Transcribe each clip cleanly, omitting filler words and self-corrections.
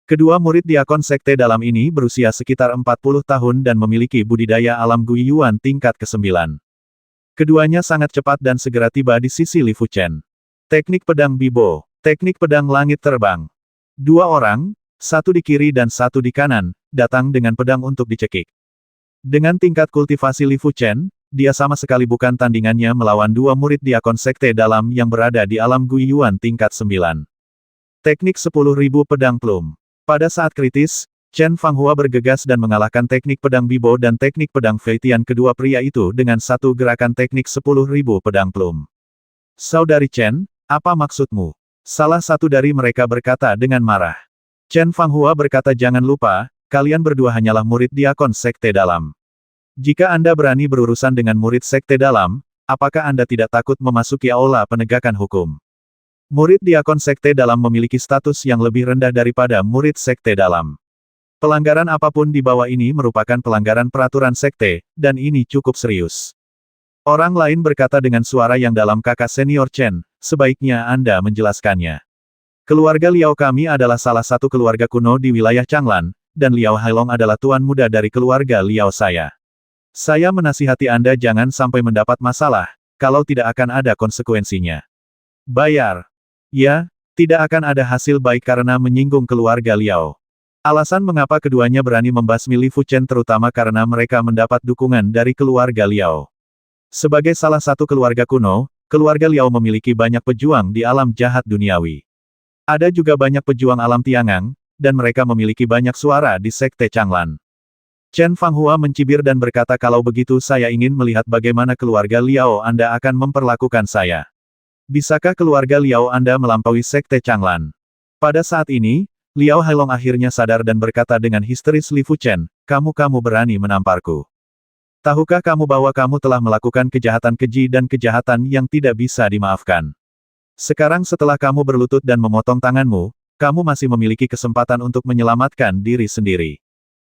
Kedua murid diakon sekte dalam ini berusia sekitar 40 tahun dan memiliki budidaya alam Guiyuan tingkat ke-9. Keduanya sangat cepat dan segera tiba di sisi Li Fuchen. Teknik pedang Bibo, teknik pedang langit terbang. Dua orang, satu di kiri dan satu di kanan, datang dengan pedang untuk dicekik. Dengan tingkat kultivasi Li Fuchen, dia sama sekali bukan tandingannya melawan dua murid diakon sekte dalam yang berada di alam Guiyuan tingkat 9. Teknik 10.000 pedang plum. Pada saat kritis, Chen Fanghua bergegas dan mengalahkan teknik pedang Bibo dan teknik pedang Feitian kedua pria itu dengan satu gerakan teknik 10.000 pedang plum. Saudari Chen, apa maksudmu? Salah satu dari mereka berkata dengan marah. Chen Fanghua berkata, jangan lupa, kalian berdua hanyalah murid diakon sekte dalam. Jika Anda berani berurusan dengan murid sekte dalam, apakah Anda tidak takut memasuki aula penegakan hukum? Murid diakon sekte dalam memiliki status yang lebih rendah daripada murid sekte dalam. Pelanggaran apapun di bawah ini merupakan pelanggaran peraturan sekte, dan ini cukup serius. Orang lain berkata dengan suara yang dalam, kakak senior Chen, sebaiknya Anda menjelaskannya. Keluarga Liao kami adalah salah satu keluarga kuno di wilayah Changlan, dan Liao Hailong adalah tuan muda dari keluarga Liao saya. Saya menasihati Anda jangan sampai mendapat masalah, kalau tidak akan ada konsekuensinya. Bayar. Ya, tidak akan ada hasil baik karena menyinggung keluarga Liao. Alasan mengapa keduanya berani membasmi Li Fuchen terutama karena mereka mendapat dukungan dari keluarga Liao. Sebagai salah satu keluarga kuno, keluarga Liao memiliki banyak pejuang di alam jahat duniawi. Ada juga banyak pejuang alam Tiangang, dan mereka memiliki banyak suara di sekte Changlan. Chen Fanghua mencibir dan berkata, kalau begitu saya ingin melihat bagaimana keluarga Liao Anda akan memperlakukan saya. Bisakah keluarga Liao Anda melampaui sekte Changlan? Pada saat ini, Liao Hailong akhirnya sadar dan berkata dengan histeris, Li Fuchen, kamu berani menamparku. Tahukah kamu bahwa kamu telah melakukan kejahatan keji dan kejahatan yang tidak bisa dimaafkan? Sekarang setelah kamu berlutut dan memotong tanganmu, kamu masih memiliki kesempatan untuk menyelamatkan diri sendiri.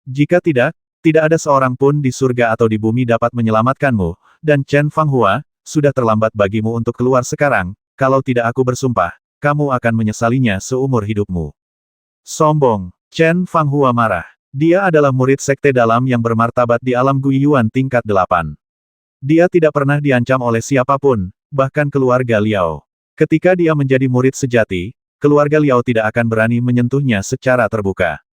Jika tidak ada seorang pun di surga atau di bumi dapat menyelamatkanmu, dan Chen Fanghua, sudah terlambat bagimu untuk keluar sekarang, kalau tidak aku bersumpah, kamu akan menyesalinya seumur hidupmu. Sombong. Chen Fanghua marah. Dia adalah murid sekte dalam yang bermartabat di alam Guiyuan tingkat 8. Dia tidak pernah diancam oleh siapapun, bahkan keluarga Liao. Ketika dia menjadi murid sejati, keluarga Liao tidak akan berani menyentuhnya secara terbuka.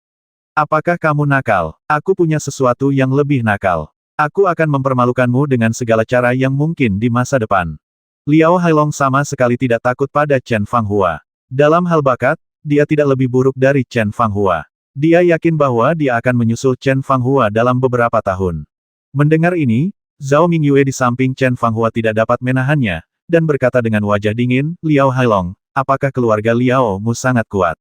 Apakah kamu nakal? Aku punya sesuatu yang lebih nakal. Aku akan mempermalukanmu dengan segala cara yang mungkin di masa depan. Liao Hailong sama sekali tidak takut pada Chen Fanghua. Dalam hal bakat, dia tidak lebih buruk dari Chen Fanghua. Dia yakin bahwa dia akan menyusul Chen Fanghua dalam beberapa tahun. Mendengar ini, Zhao Mingyue di samping Chen Fanghua tidak dapat menahannya, dan berkata dengan wajah dingin, Liao Hailong, apakah keluarga Liao-mu sangat kuat?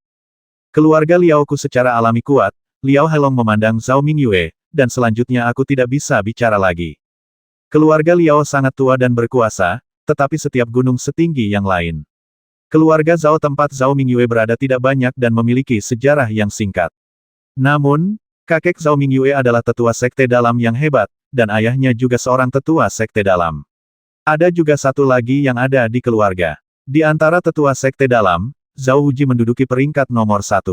Keluarga Liao-ku secara alami kuat. Liao Hailong memandang Zhao Mingyue, dan selanjutnya aku tidak bisa bicara lagi. Keluarga Liao sangat tua dan berkuasa, tetapi setiap gunung setinggi yang lain. Keluarga Zhao tempat Zhao Mingyue berada tidak banyak dan memiliki sejarah yang singkat. Namun, kakek Zhao Mingyue adalah tetua sekte dalam yang hebat, dan ayahnya juga seorang tetua sekte dalam. Ada juga satu lagi yang ada di keluarga. Di antara tetua sekte dalam, Zhao Wuji menduduki peringkat nomor 1.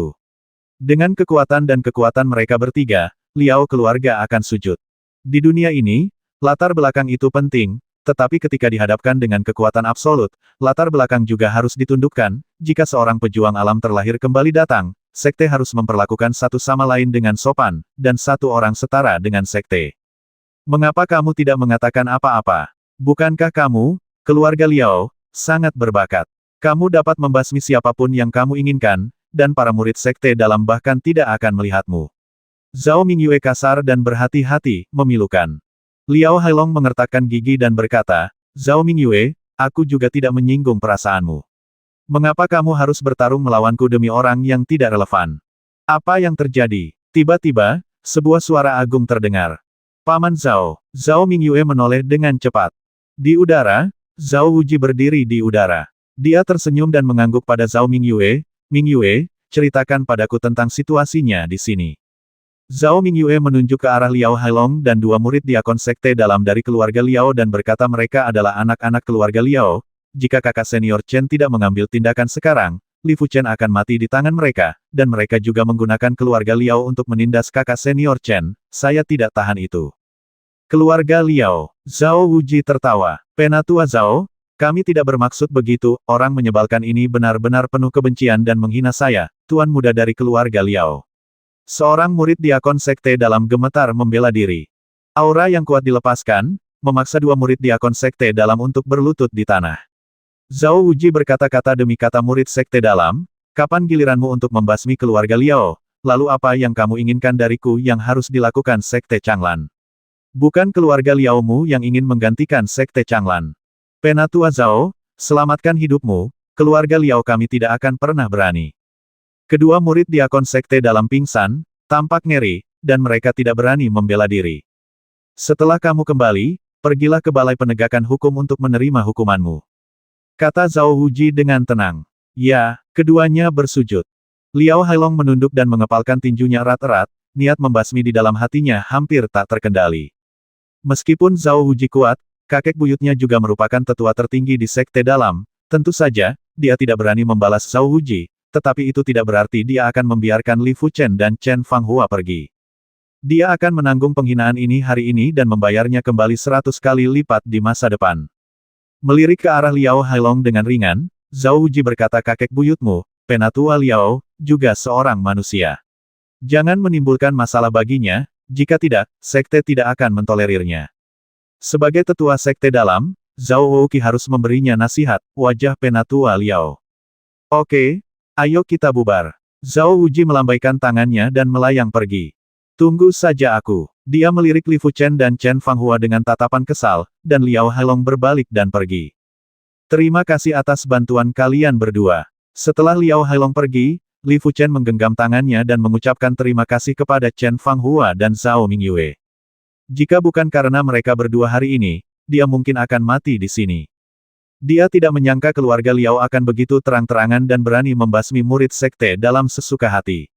Dengan kekuatan dan kekuatan mereka bertiga, Liao keluarga akan sujud. Di dunia ini, latar belakang itu penting, tetapi ketika dihadapkan dengan kekuatan absolut, latar belakang juga harus ditundukkan. Jika seorang pejuang alam terlahir kembali datang, sekte harus memperlakukan satu sama lain dengan sopan, dan satu orang setara dengan sekte. Mengapa kamu tidak mengatakan apa-apa? Bukankah kamu, keluarga Liao, sangat berbakat? Kamu dapat membasmi siapapun yang kamu inginkan, dan para murid sekte dalam bahkan tidak akan melihatmu. Zhao Mingyue kasar dan berhati-hati, memilukan. Liao Hailong mengertakkan gigi dan berkata, Zhao Mingyue, aku juga tidak menyinggung perasaanmu. Mengapa kamu harus bertarung melawanku demi orang yang tidak relevan? Apa yang terjadi? Tiba-tiba, sebuah suara agung terdengar. Paman Zhao. Zhao Mingyue menoleh dengan cepat. Di udara, Zhao Wuji berdiri di udara. Dia tersenyum dan mengangguk pada Zhao Mingyue. Mingyue, ceritakan padaku tentang situasinya di sini. Zhao Mingyue menunjuk ke arah Liao Hailong dan dua murid diakon sekte dalam dari keluarga Liao dan berkata mereka adalah anak-anak keluarga Liao. Jika kakak senior Chen tidak mengambil tindakan sekarang, Li Fuchen akan mati di tangan mereka, dan mereka juga menggunakan keluarga Liao untuk menindas kakak senior Chen, saya tidak tahan itu. Keluarga Liao, Zhao Wuji tertawa. Penatua Zhao, kami tidak bermaksud begitu, orang menyebalkan ini benar-benar penuh kebencian dan menghina saya, tuan muda dari keluarga Liao. Seorang murid diakon sekte dalam gemetar membela diri. Aura yang kuat dilepaskan, memaksa dua murid diakon sekte dalam untuk berlutut di tanah. Zhao Wuji berkata-kata demi kata murid sekte dalam, kapan giliranmu untuk membasmi keluarga Liao, lalu apa yang kamu inginkan dariku yang harus dilakukan sekte Changlan? Bukan keluarga Liaomu yang ingin menggantikan sekte Changlan. Penatua Zhao, selamatkan hidupmu, keluarga Liao kami tidak akan pernah berani. Kedua murid diakon sekte dalam pingsan, tampak ngeri, dan mereka tidak berani membela diri. Setelah kamu kembali, pergilah ke balai penegakan hukum untuk menerima hukumanmu. Kata Zhao Wuji dengan tenang. Ya, keduanya bersujud. Liao Hailong menunduk dan mengepalkan tinjunya erat-erat, niat membasmi di dalam hatinya hampir tak terkendali. Meskipun Zhao Wuji kuat, kakek buyutnya juga merupakan tetua tertinggi di sekte dalam, tentu saja, dia tidak berani membalas Zhao Wuji, tetapi itu tidak berarti dia akan membiarkan Li Fuchen dan Chen Fanghua pergi. Dia akan menanggung penghinaan ini hari ini dan membayarnya kembali 100 kali lipat di masa depan. Melirik ke arah Liao Hailong dengan ringan, Zhao Wuji berkata kakek buyutmu, Penatua Liao, juga seorang manusia. Jangan menimbulkan masalah baginya, jika tidak, sekte tidak akan mentolerirnya. Sebagai tetua sekte dalam, Zhao Wuqi harus memberinya nasihat, wajah Penatua Liao. Oke, ayo kita bubar. Zhao Wuji melambaikan tangannya dan melayang pergi. Tunggu saja aku. Dia melirik Li Fuchen dan Chen Fanghua dengan tatapan kesal, dan Liao Hailong berbalik dan pergi. Terima kasih atas bantuan kalian berdua. Setelah Liao Hailong pergi, Li Fuchen menggenggam tangannya dan mengucapkan terima kasih kepada Chen Fanghua dan Zhao Mingyue. Jika bukan karena mereka berdua hari ini, dia mungkin akan mati di sini. Dia tidak menyangka keluarga Liao akan begitu terang-terangan dan berani membasmi murid sekte dalam sesuka hati.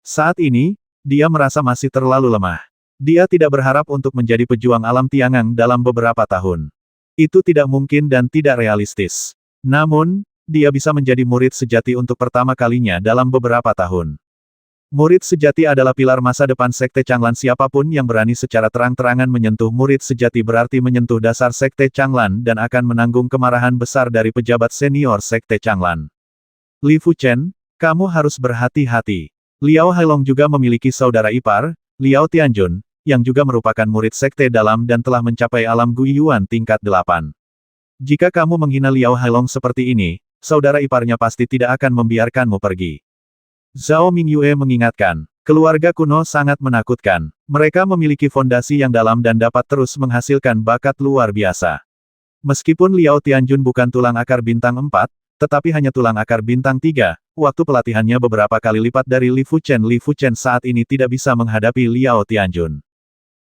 Saat ini, dia merasa masih terlalu lemah. Dia tidak berharap untuk menjadi pejuang alam Tiangang dalam beberapa tahun. Itu tidak mungkin dan tidak realistis. Namun, dia bisa menjadi murid sejati untuk pertama kalinya dalam beberapa tahun. Murid sejati adalah pilar masa depan sekte Changlan. Siapapun yang berani secara terang-terangan menyentuh murid sejati berarti menyentuh dasar sekte Changlan dan akan menanggung kemarahan besar dari pejabat senior sekte Changlan. Li Fuchen, kamu harus berhati-hati. Liao Hailong juga memiliki saudara ipar, Liao Tianjun, yang juga merupakan murid sekte dalam dan telah mencapai alam Guiyuan tingkat 8. Jika kamu menghina Liao Hailong seperti ini, saudara iparnya pasti tidak akan membiarkanmu pergi. Zhao Mingyue mengingatkan, keluarga kuno sangat menakutkan. Mereka memiliki fondasi yang dalam dan dapat terus menghasilkan bakat luar biasa. Meskipun Liao Tianjun bukan tulang akar bintang 4, tetapi hanya tulang akar bintang 3, waktu pelatihannya beberapa kali lipat dari Li Fuchen. Li Fuchen saat ini tidak bisa menghadapi Liao Tianjun.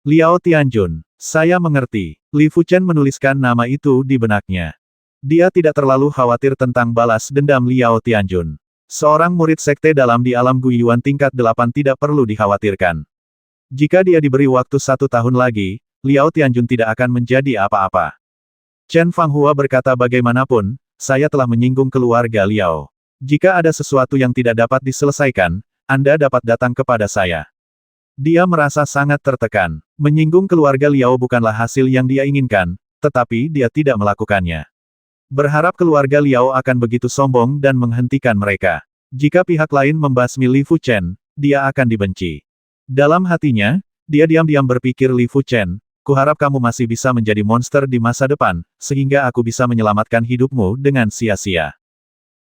Liao Tianjun, saya mengerti. Li Fuchen menuliskan nama itu di benaknya. Dia tidak terlalu khawatir tentang balas dendam Liao Tianjun. Seorang murid sekte dalam di alam Guiyuan tingkat 8 tidak perlu dikhawatirkan. Jika dia diberi waktu 1 tahun lagi, Liao Tianjun tidak akan menjadi apa-apa. Chen Fanghua berkata bagaimanapun, saya telah menyinggung keluarga Liao. Jika ada sesuatu yang tidak dapat diselesaikan, Anda dapat datang kepada saya. Dia merasa sangat tertekan. Menyinggung keluarga Liao bukanlah hasil yang dia inginkan, tetapi dia tidak melakukannya. Berharap keluarga Liao akan begitu sombong dan menghentikan mereka. Jika pihak lain membasmi Li Fuchen, dia akan dibenci. Dalam hatinya, dia diam-diam berpikir Li Fuchen, kuharap kamu masih bisa menjadi monster di masa depan, sehingga aku bisa menyelamatkan hidupmu dengan sia-sia.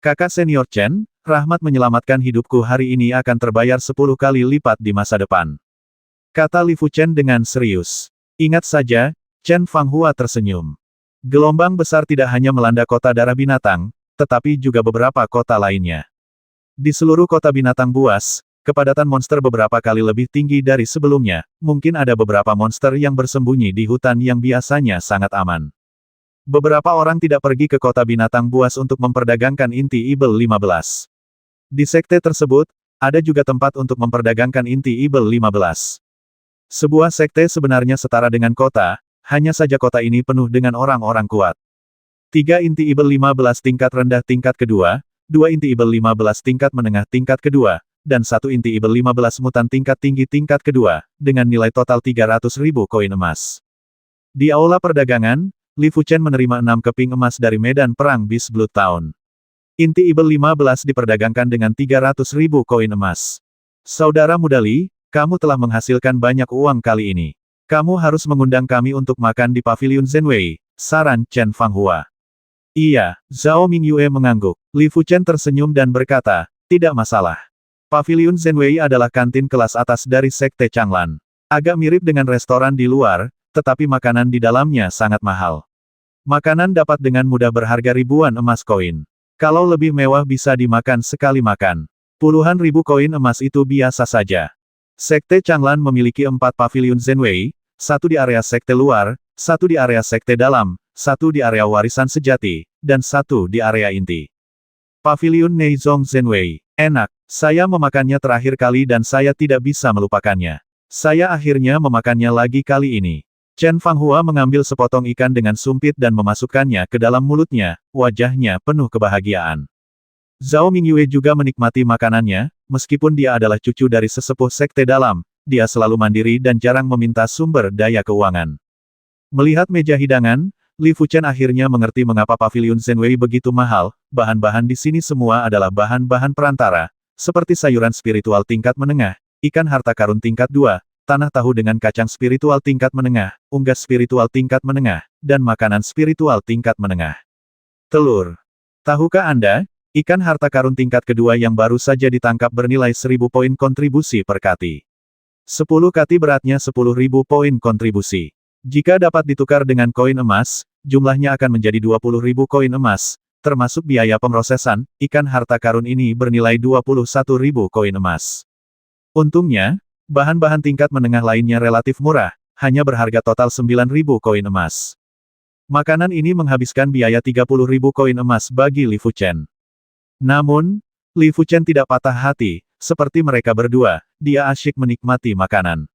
Kakak senior Chen, rahmat menyelamatkan hidupku hari ini akan terbayar 10 kali lipat di masa depan. Kata Li Fuchen dengan serius. Ingat saja, Chen Fanghua tersenyum. Gelombang besar tidak hanya melanda kota darah binatang, tetapi juga beberapa kota lainnya. Di seluruh kota binatang buas, kepadatan monster beberapa kali lebih tinggi dari sebelumnya, mungkin ada beberapa monster yang bersembunyi di hutan yang biasanya sangat aman. Beberapa orang tidak pergi ke kota binatang buas untuk memperdagangkan inti Ibel 15. Di sekte tersebut, ada juga tempat untuk memperdagangkan inti Ibel 15. Sebuah sekte sebenarnya setara dengan kota, hanya saja kota ini penuh dengan orang-orang kuat. 3 inti Ibel 15 tingkat rendah tingkat kedua, 2 inti Ibel 15 tingkat menengah tingkat kedua, dan 1 inti Ibel 15 mutan tingkat tinggi tingkat kedua, dengan nilai total 300.000 koin emas. Di aula perdagangan, Li Fuchen menerima 6 keping emas dari medan perang Beast Blood Town. Inti Ibel 15 diperdagangkan dengan 300.000 koin emas. Saudara muda Li, kamu telah menghasilkan banyak uang kali ini. Kamu harus mengundang kami untuk makan di Paviliun Zenwei, saran Chen Fanghua. Iya, Zhao Mingyue mengangguk. Li Fuchen tersenyum dan berkata, tidak masalah. Paviliun Zenwei adalah kantin kelas atas dari Sekte Changlan. Agak mirip dengan restoran di luar, tetapi makanan di dalamnya sangat mahal. Makanan dapat dengan mudah berharga ribuan emas koin. Kalau lebih mewah bisa dimakan sekali makan. Puluhan ribu koin emas itu biasa saja. Sekte Changlan memiliki 4 paviliun Zenwei, 1 di area sekte luar, 1 di area sekte dalam, 1 di area warisan sejati, dan 1 di area inti. Paviliun Neizong Zenwei. Enak, saya memakannya terakhir kali dan saya tidak bisa melupakannya. Saya akhirnya memakannya lagi kali ini. Chen Fanghua mengambil sepotong ikan dengan sumpit dan memasukkannya ke dalam mulutnya, wajahnya penuh kebahagiaan. Zhao Mingyue juga menikmati makanannya, meskipun dia adalah cucu dari sesepuh sekte dalam, dia selalu mandiri dan jarang meminta sumber daya keuangan. Melihat meja hidangan, Li Fuchen akhirnya mengerti mengapa paviliun Zenwei begitu mahal, bahan-bahan di sini semua adalah bahan-bahan perantara, seperti sayuran spiritual tingkat menengah, ikan harta karun tingkat 2, tanah tahu dengan kacang spiritual tingkat menengah, unggas spiritual tingkat menengah, dan makanan spiritual tingkat menengah. Telur. Tahukah Anda, ikan harta karun tingkat kedua yang baru saja ditangkap bernilai 1000 poin kontribusi per kati. 10 kati beratnya 10.000 poin kontribusi. Jika dapat ditukar dengan koin emas, jumlahnya akan menjadi 20.000 koin emas, termasuk biaya pemrosesan, ikan harta karun ini bernilai 21.000 koin emas. Untungnya, bahan-bahan tingkat menengah lainnya relatif murah, hanya berharga total 9.000 koin emas. Makanan ini menghabiskan biaya 30.000 koin emas bagi Li Fuchen. Namun, Li Fuchen tidak patah hati, seperti mereka berdua, dia asyik menikmati makanan.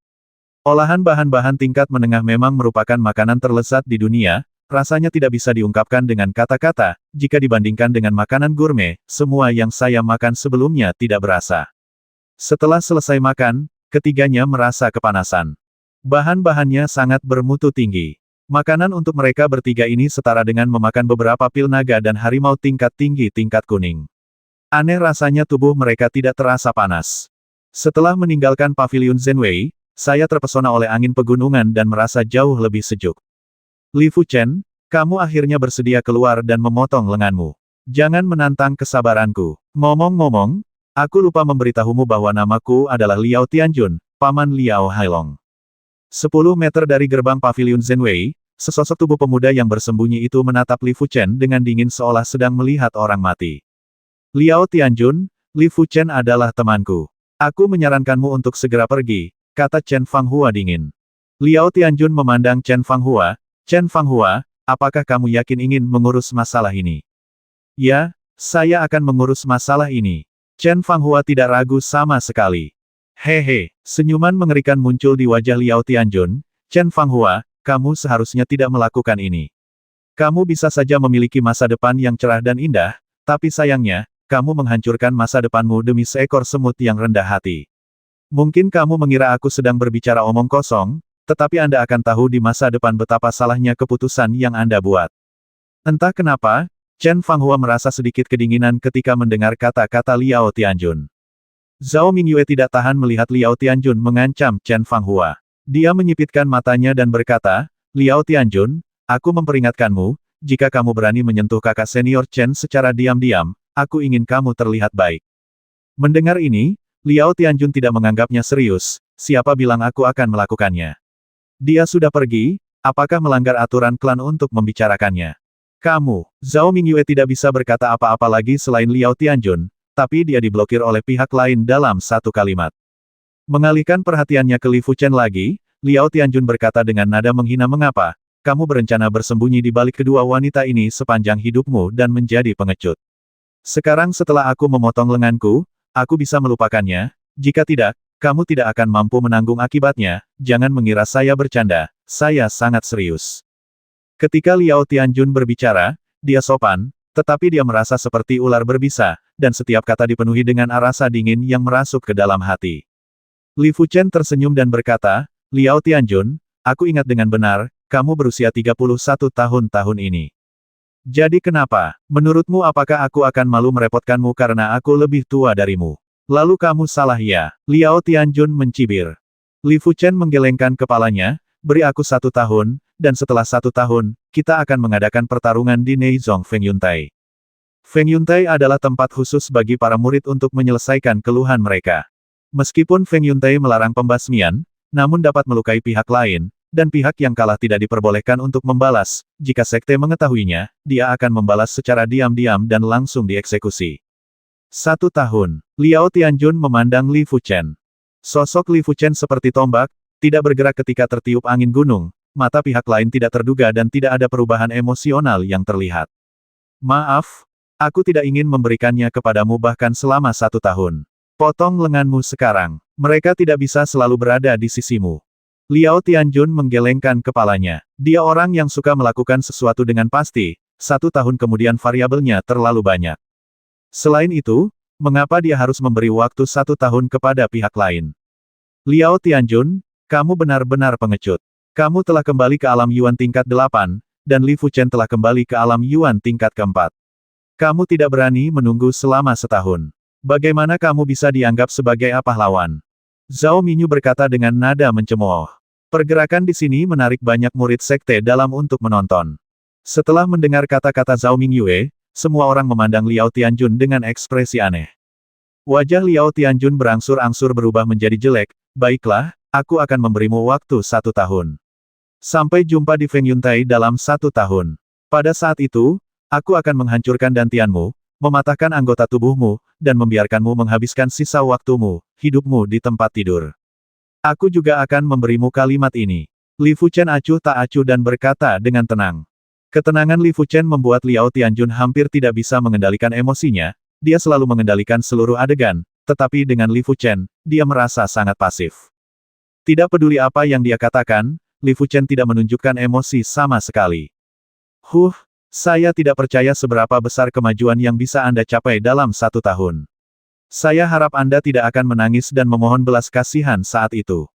Olahan bahan-bahan tingkat menengah memang merupakan makanan terlezat di dunia, rasanya tidak bisa diungkapkan dengan kata-kata, jika dibandingkan dengan makanan gourmet, semua yang saya makan sebelumnya tidak berasa. Setelah selesai makan, ketiganya merasa kepanasan. Bahan-bahannya sangat bermutu tinggi. Makanan untuk mereka bertiga ini setara dengan memakan beberapa pil naga dan harimau tingkat tinggi tingkat kuning. Aneh rasanya tubuh mereka tidak terasa panas. Setelah meninggalkan paviliun Zenwei, saya terpesona oleh angin pegunungan dan merasa jauh lebih sejuk. Li Fuchen, kamu akhirnya bersedia keluar dan memotong lenganmu. Jangan menantang kesabaranku. Ngomong-ngomong, aku lupa memberitahumu bahwa namaku adalah Liao Tianjun, Paman Liao Hailong. 10 meter dari gerbang paviliun Zenwei, sesosok tubuh pemuda yang bersembunyi itu menatap Li Fuchen dengan dingin seolah sedang melihat orang mati. Liao Tianjun, Li Fuchen adalah temanku. Aku menyarankanmu untuk segera pergi, kata Chen Fanghua dingin. Liao Tianjun memandang Chen Fanghua. Chen Fanghua, apakah kamu yakin ingin mengurus masalah ini? Ya, saya akan mengurus masalah ini. Chen Fanghua tidak ragu sama sekali. Hehe, senyuman mengerikan muncul di wajah Liao Tianjun. Chen Fanghua, kamu seharusnya tidak melakukan ini. Kamu bisa saja memiliki masa depan yang cerah dan indah, tapi sayangnya, kamu menghancurkan masa depanmu demi seekor semut yang rendah hati. Mungkin kamu mengira aku sedang berbicara omong kosong, tetapi Anda akan tahu di masa depan betapa salahnya keputusan yang Anda buat. Entah kenapa, Chen Fanghua merasa sedikit kedinginan ketika mendengar kata-kata Liao Tianjun. Zhao Mingyue tidak tahan melihat Liao Tianjun mengancam Chen Fanghua. Dia menyipitkan matanya dan berkata, Liao Tianjun, aku memperingatkanmu, jika kamu berani menyentuh kakak senior Chen secara diam-diam, aku ingin kamu terlihat baik. Mendengar ini, Liao Tianjun tidak menganggapnya serius, siapa bilang aku akan melakukannya. Dia sudah pergi, apakah melanggar aturan klan untuk membicarakannya? Kamu, Zhao Mingyue tidak bisa berkata apa-apa lagi selain Liao Tianjun, tapi dia diblokir oleh pihak lain dalam satu kalimat. Mengalihkan perhatiannya ke Li Fuchen lagi, Liao Tianjun berkata dengan nada menghina mengapa, kamu berencana bersembunyi di balik kedua wanita ini sepanjang hidupmu dan menjadi pengecut. Sekarang setelah aku memotong lenganku, aku bisa melupakannya, jika tidak, kamu tidak akan mampu menanggung akibatnya, jangan mengira saya bercanda, saya sangat serius. Ketika Liao Tianjun berbicara, dia sopan, Tetapi dia merasa seperti ular berbisa, dan setiap kata dipenuhi dengan rasa dingin yang merasuk ke dalam hati. Li Fuchen tersenyum dan berkata, Liao Tianjun, aku ingat dengan benar, kamu berusia 31 tahun ini. Jadi kenapa? Menurutmu apakah aku akan malu merepotkanmu karena aku lebih tua darimu? Lalu kamu salah ya? Liao Tianjun mencibir. Li Fuchen menggelengkan kepalanya, beri aku 1 tahun, dan setelah 1 tahun, kita akan mengadakan pertarungan di Neizong Feng Yuntai. Feng Yuntai adalah tempat khusus bagi para murid untuk menyelesaikan keluhan mereka. Meskipun Feng Yuntai melarang pembasmian, namun dapat melukai pihak lain, dan pihak yang kalah tidak diperbolehkan untuk membalas. Jika sekte mengetahuinya, dia akan membalas secara diam-diam dan langsung dieksekusi. 1 tahun. Liao Tianjun memandang Li Fuchen. Sosok Li Fuchen seperti tombak, tidak bergerak ketika tertiup angin gunung, mata pihak lain tidak terduga dan tidak ada perubahan emosional yang terlihat. Maaf, aku tidak ingin memberikannya kepadamu bahkan selama 1 tahun. Potong lenganmu sekarang. Mereka tidak bisa selalu berada di sisimu. Liao Tianjun menggelengkan kepalanya. Dia orang yang suka melakukan sesuatu dengan pasti, 1 tahun kemudian variabelnya terlalu banyak. Selain itu, mengapa dia harus memberi waktu 1 tahun kepada pihak lain? Liao Tianjun, kamu benar-benar pengecut. Kamu telah kembali ke alam Yuan tingkat 8, dan Li Fuchen telah kembali ke alam Yuan tingkat ke-4. Kamu tidak berani menunggu selama setahun. Bagaimana kamu bisa dianggap sebagai pahlawan? Zhao Minyu berkata dengan nada mencemooh. Pergerakan di sini menarik banyak murid sekte dalam untuk menonton. Setelah mendengar kata-kata Zhao Mingyue, semua orang memandang Liao Tianjun dengan ekspresi aneh. Wajah Liao Tianjun berangsur-angsur berubah menjadi jelek. Baiklah, aku akan memberimu waktu 1 tahun. Sampai jumpa di Feng Yuntai dalam 1 tahun. Pada saat itu, aku akan menghancurkan dantianmu, mematahkan anggota tubuhmu, dan membiarkanmu menghabiskan sisa waktumu, hidupmu di tempat tidur. Aku juga akan memberimu kalimat ini. Li Fuchen acuh tak acuh dan berkata dengan tenang. Ketenangan Li Fuchen membuat Liao Tianjun hampir tidak bisa mengendalikan emosinya, dia selalu mengendalikan seluruh adegan, tetapi dengan Li Fuchen, dia merasa sangat pasif. Tidak peduli apa yang dia katakan, Li Fuchen tidak menunjukkan emosi sama sekali. Saya tidak percaya seberapa besar kemajuan yang bisa Anda capai dalam 1 tahun. Saya harap Anda tidak akan menangis dan memohon belas kasihan saat itu.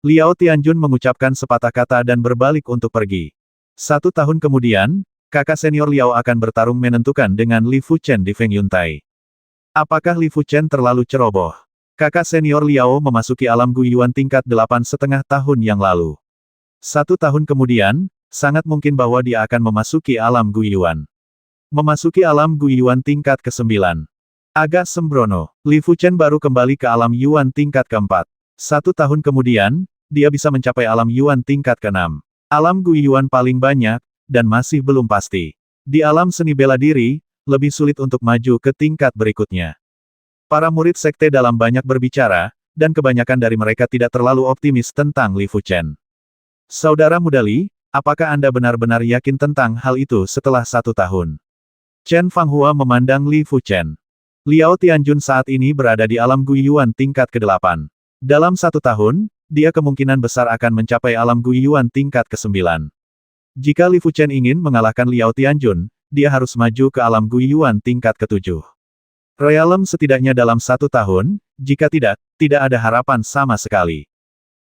Liao Tianjun mengucapkan sepatah kata dan berbalik untuk pergi. 1 tahun kemudian, kakak senior Liao akan bertarung menentukan dengan Li Fuchen di Feng Yuntai. Apakah Li Fuchen terlalu ceroboh? Kakak senior Liao memasuki alam Guiyuan tingkat 8,5 tahun yang lalu. 1 tahun kemudian, sangat mungkin bahwa dia akan memasuki alam Guiyuan. Memasuki alam Guiyuan tingkat ke-9. Agak sembrono, Li Fuchen baru kembali ke alam Yuan tingkat ke-4. 1 tahun kemudian, dia bisa mencapai alam Yuan tingkat ke-6. Alam Guiyuan paling banyak, dan masih belum pasti. Di alam seni bela diri, lebih sulit untuk maju ke tingkat berikutnya. Para murid sekte dalam banyak berbicara, dan kebanyakan dari mereka tidak terlalu optimis tentang Li Fuchen. Saudara muda Li, apakah Anda benar-benar yakin tentang hal itu setelah 1 tahun? Chen Fanghua memandang Li Fuchen. Liao Tianjun saat ini berada di alam Guiyuan tingkat ke-8. Dalam 1 tahun, dia kemungkinan besar akan mencapai alam Guiyuan tingkat ke-9. Jika Li Fuchen ingin mengalahkan Liao Tianjun, dia harus maju ke alam Guiyuan tingkat ke-7. Realem setidaknya dalam 1 tahun, jika tidak, tidak ada harapan sama sekali.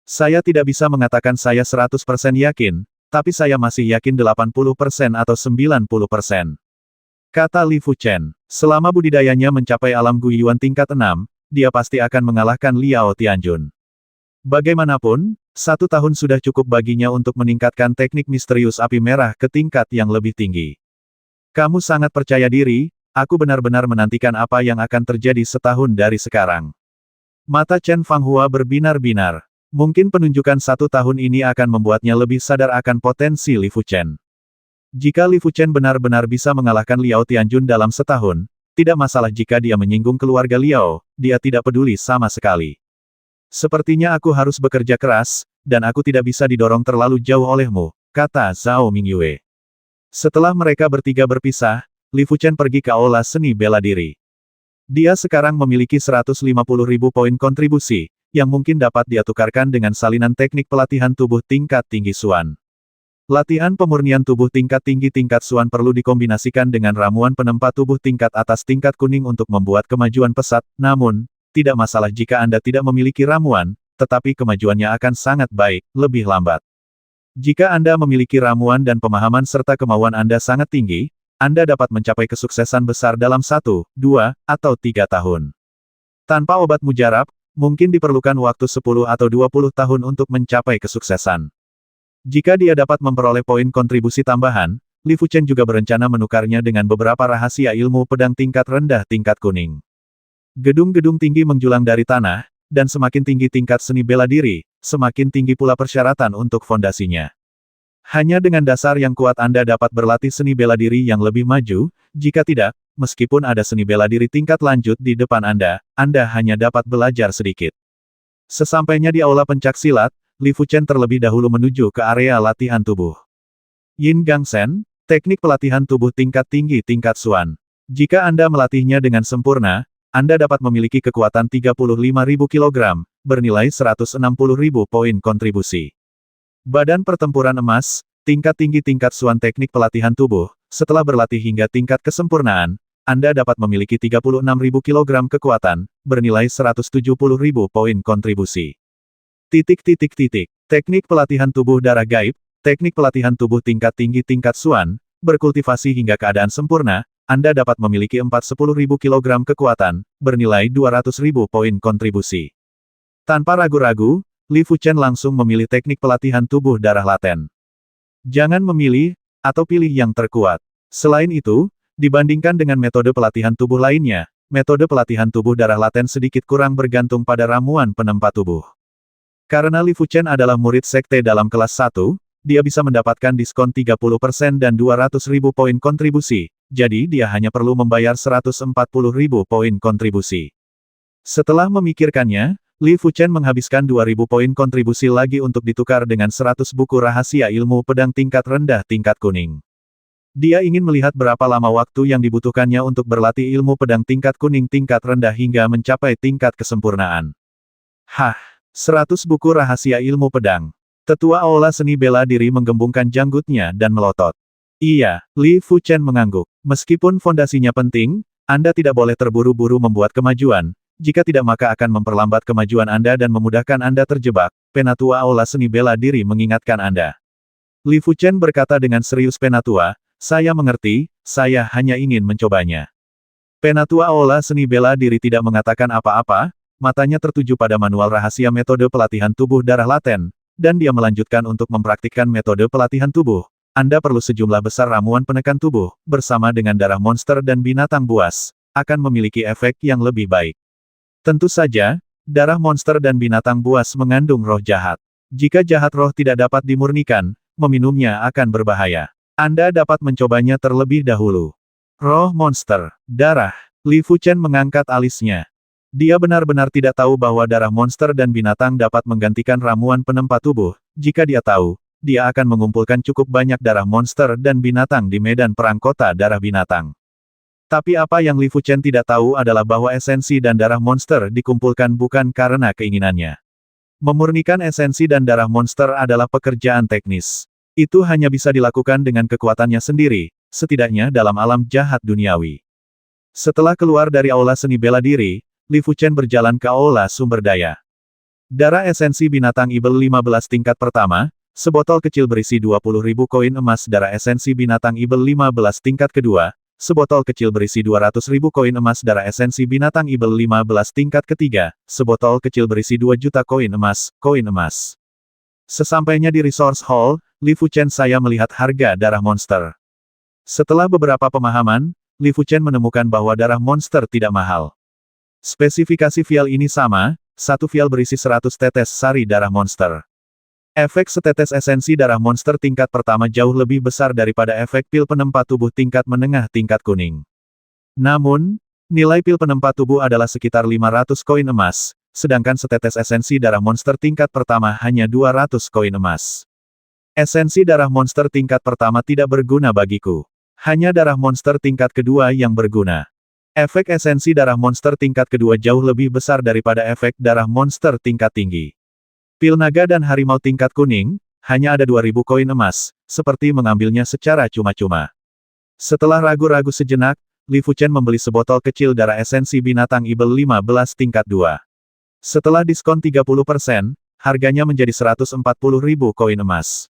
Saya tidak bisa mengatakan saya 100% yakin, tapi saya masih yakin 80% atau 90%. Kata Li Fuchen, selama budidayanya mencapai alam Guiyuan tingkat 6, dia pasti akan mengalahkan Liao Tianjun. Bagaimanapun, 1 tahun sudah cukup baginya untuk meningkatkan teknik misterius api merah ke tingkat yang lebih tinggi. Kamu sangat percaya diri, aku benar-benar menantikan apa yang akan terjadi setahun dari sekarang. Mata Chen Fanghua berbinar-binar. Mungkin penunjukan 1 tahun ini akan membuatnya lebih sadar akan potensi Li Fuchen. Jika Li Fuchen benar-benar bisa mengalahkan Liao Tianjun dalam setahun, tidak masalah jika dia menyinggung keluarga Liao, dia tidak peduli sama sekali. Sepertinya aku harus bekerja keras, dan aku tidak bisa didorong terlalu jauh olehmu, kata Zhao Mingyue. Setelah mereka bertiga berpisah, Li Fuchen pergi ke aula seni bela diri. Dia sekarang memiliki 150.000 poin kontribusi, yang mungkin dapat dia tukarkan dengan salinan teknik pelatihan tubuh tingkat tinggi Xuan. Latihan pemurnian tubuh tingkat tinggi tingkat Xuan perlu dikombinasikan dengan ramuan penempa tubuh tingkat atas tingkat kuning untuk membuat kemajuan pesat, namun, tidak masalah jika Anda tidak memiliki ramuan, tetapi kemajuannya akan sangat baik, lebih lambat. Jika Anda memiliki ramuan dan pemahaman serta kemauan Anda sangat tinggi, Anda dapat mencapai kesuksesan besar dalam 1, 2, atau 3 tahun. Tanpa obat mujarab, mungkin diperlukan waktu 10 atau 20 tahun untuk mencapai kesuksesan. Jika dia dapat memperoleh poin kontribusi tambahan, Li Fuchen juga berencana menukarnya dengan beberapa rahasia ilmu pedang tingkat rendah tingkat kuning. Gedung-gedung tinggi menjulang dari tanah, dan semakin tinggi tingkat seni bela diri, semakin tinggi pula persyaratan untuk fondasinya. Hanya dengan dasar yang kuat Anda dapat berlatih seni bela diri yang lebih maju, jika tidak, meskipun ada seni bela diri tingkat lanjut di depan Anda hanya dapat belajar sedikit. Sesampainya di aula pencaksilat, Li Fuchen terlebih dahulu menuju ke area latihan tubuh. Yin Gang Shen, teknik pelatihan tubuh tingkat tinggi tingkat Xuan. Jika Anda melatihnya dengan sempurna, Anda dapat memiliki kekuatan 35.000 kg, bernilai 160.000 poin kontribusi. Badan pertempuran emas, tingkat tinggi tingkat Xuan teknik pelatihan tubuh, setelah berlatih hingga tingkat kesempurnaan, Anda dapat memiliki 36.000 kg kekuatan, bernilai 170.000 poin kontribusi. Teknik pelatihan tubuh darah gaib, teknik pelatihan tubuh tingkat tinggi tingkat Xuan, berkultivasi hingga keadaan sempurna, Anda dapat memiliki 40.000 kg kekuatan, bernilai 200.000 poin kontribusi. Tanpa ragu-ragu, Li Fuchen langsung memilih teknik pelatihan tubuh darah laten. Jangan memilih, atau pilih yang terkuat. Selain itu, dibandingkan dengan metode pelatihan tubuh lainnya, metode pelatihan tubuh darah laten sedikit kurang bergantung pada ramuan penempa tubuh. Karena Li Fuchen adalah murid sekte dalam kelas 1, dia bisa mendapatkan diskon 30% dan 200.000 poin kontribusi, jadi dia hanya perlu membayar 140.000 poin kontribusi. Setelah memikirkannya, Li Fuchen menghabiskan 2.000 poin kontribusi lagi untuk ditukar dengan 100 buku rahasia ilmu pedang tingkat rendah tingkat kuning. Dia ingin melihat berapa lama waktu yang dibutuhkannya untuk berlatih ilmu pedang tingkat kuning tingkat rendah hingga mencapai tingkat kesempurnaan. 100 buku rahasia ilmu pedang. Tetua Aula Seni Bela Diri menggembungkan janggutnya dan melotot. Iya, Li Fuchen mengangguk. Meskipun fondasinya penting, Anda tidak boleh terburu-buru membuat kemajuan, jika tidak maka akan memperlambat kemajuan Anda dan memudahkan Anda terjebak, Penatua Aula Seni Bela Diri mengingatkan Anda. Li Fuchen berkata dengan serius. Penatua, saya mengerti, saya hanya ingin mencobanya. Penatua Aula Seni Bela Diri tidak mengatakan apa-apa, matanya tertuju pada manual rahasia metode pelatihan tubuh darah laten, dan dia melanjutkan untuk mempraktikkan metode pelatihan tubuh. Anda perlu sejumlah besar ramuan penekan tubuh, bersama dengan darah monster dan binatang buas, akan memiliki efek yang lebih baik. Tentu saja, darah monster dan binatang buas mengandung roh jahat. Jika jahat roh tidak dapat dimurnikan, meminumnya akan berbahaya. Anda dapat mencobanya terlebih dahulu. Roh monster, darah. Li Fuchen mengangkat alisnya. Dia benar-benar tidak tahu bahwa darah monster dan binatang dapat menggantikan ramuan penempa tubuh. Jika dia tahu, dia akan mengumpulkan cukup banyak darah monster dan binatang di medan perang kota darah binatang. Tapi apa yang Li Fuchen tidak tahu adalah bahwa esensi dan darah monster dikumpulkan bukan karena keinginannya. Memurnikan esensi dan darah monster adalah pekerjaan teknis. Itu hanya bisa dilakukan dengan kekuatannya sendiri, setidaknya dalam alam jahat duniawi. Setelah keluar dari aula seni bela diri, Li Fuchen berjalan ke aula sumber daya. Darah esensi binatang Ibel 15 tingkat pertama, sebotol kecil berisi 20.000 koin emas. Darah esensi binatang Ibel 15 tingkat kedua, sebotol kecil berisi 200.000 koin emas. Darah esensi binatang Ibel 15 tingkat ketiga, sebotol kecil berisi 2 juta koin emas, Sesampainya di Resource Hall, Li Fuchen saya melihat harga darah monster. Setelah beberapa pemahaman, Li Fuchen menemukan bahwa darah monster tidak mahal. Spesifikasi vial ini sama, satu vial berisi 100 tetes sari darah monster. Efek setetes esensi darah monster tingkat pertama jauh lebih besar daripada efek pil penempa tubuh tingkat menengah tingkat kuning. Namun, nilai pil penempa tubuh adalah sekitar 500 koin emas, sedangkan setetes esensi darah monster tingkat pertama hanya 200 koin emas. Esensi darah monster tingkat pertama tidak berguna bagiku. Hanya darah monster tingkat kedua yang berguna. Efek esensi darah monster tingkat kedua jauh lebih besar daripada efek darah monster tingkat tinggi. Pil naga dan harimau tingkat kuning, hanya ada 2.000 koin emas, seperti mengambilnya secara cuma-cuma. Setelah ragu-ragu sejenak, Li Fuchen membeli sebotol kecil darah esensi binatang ibel 15 tingkat 2. Setelah diskon 30%, harganya menjadi 140.000 koin emas.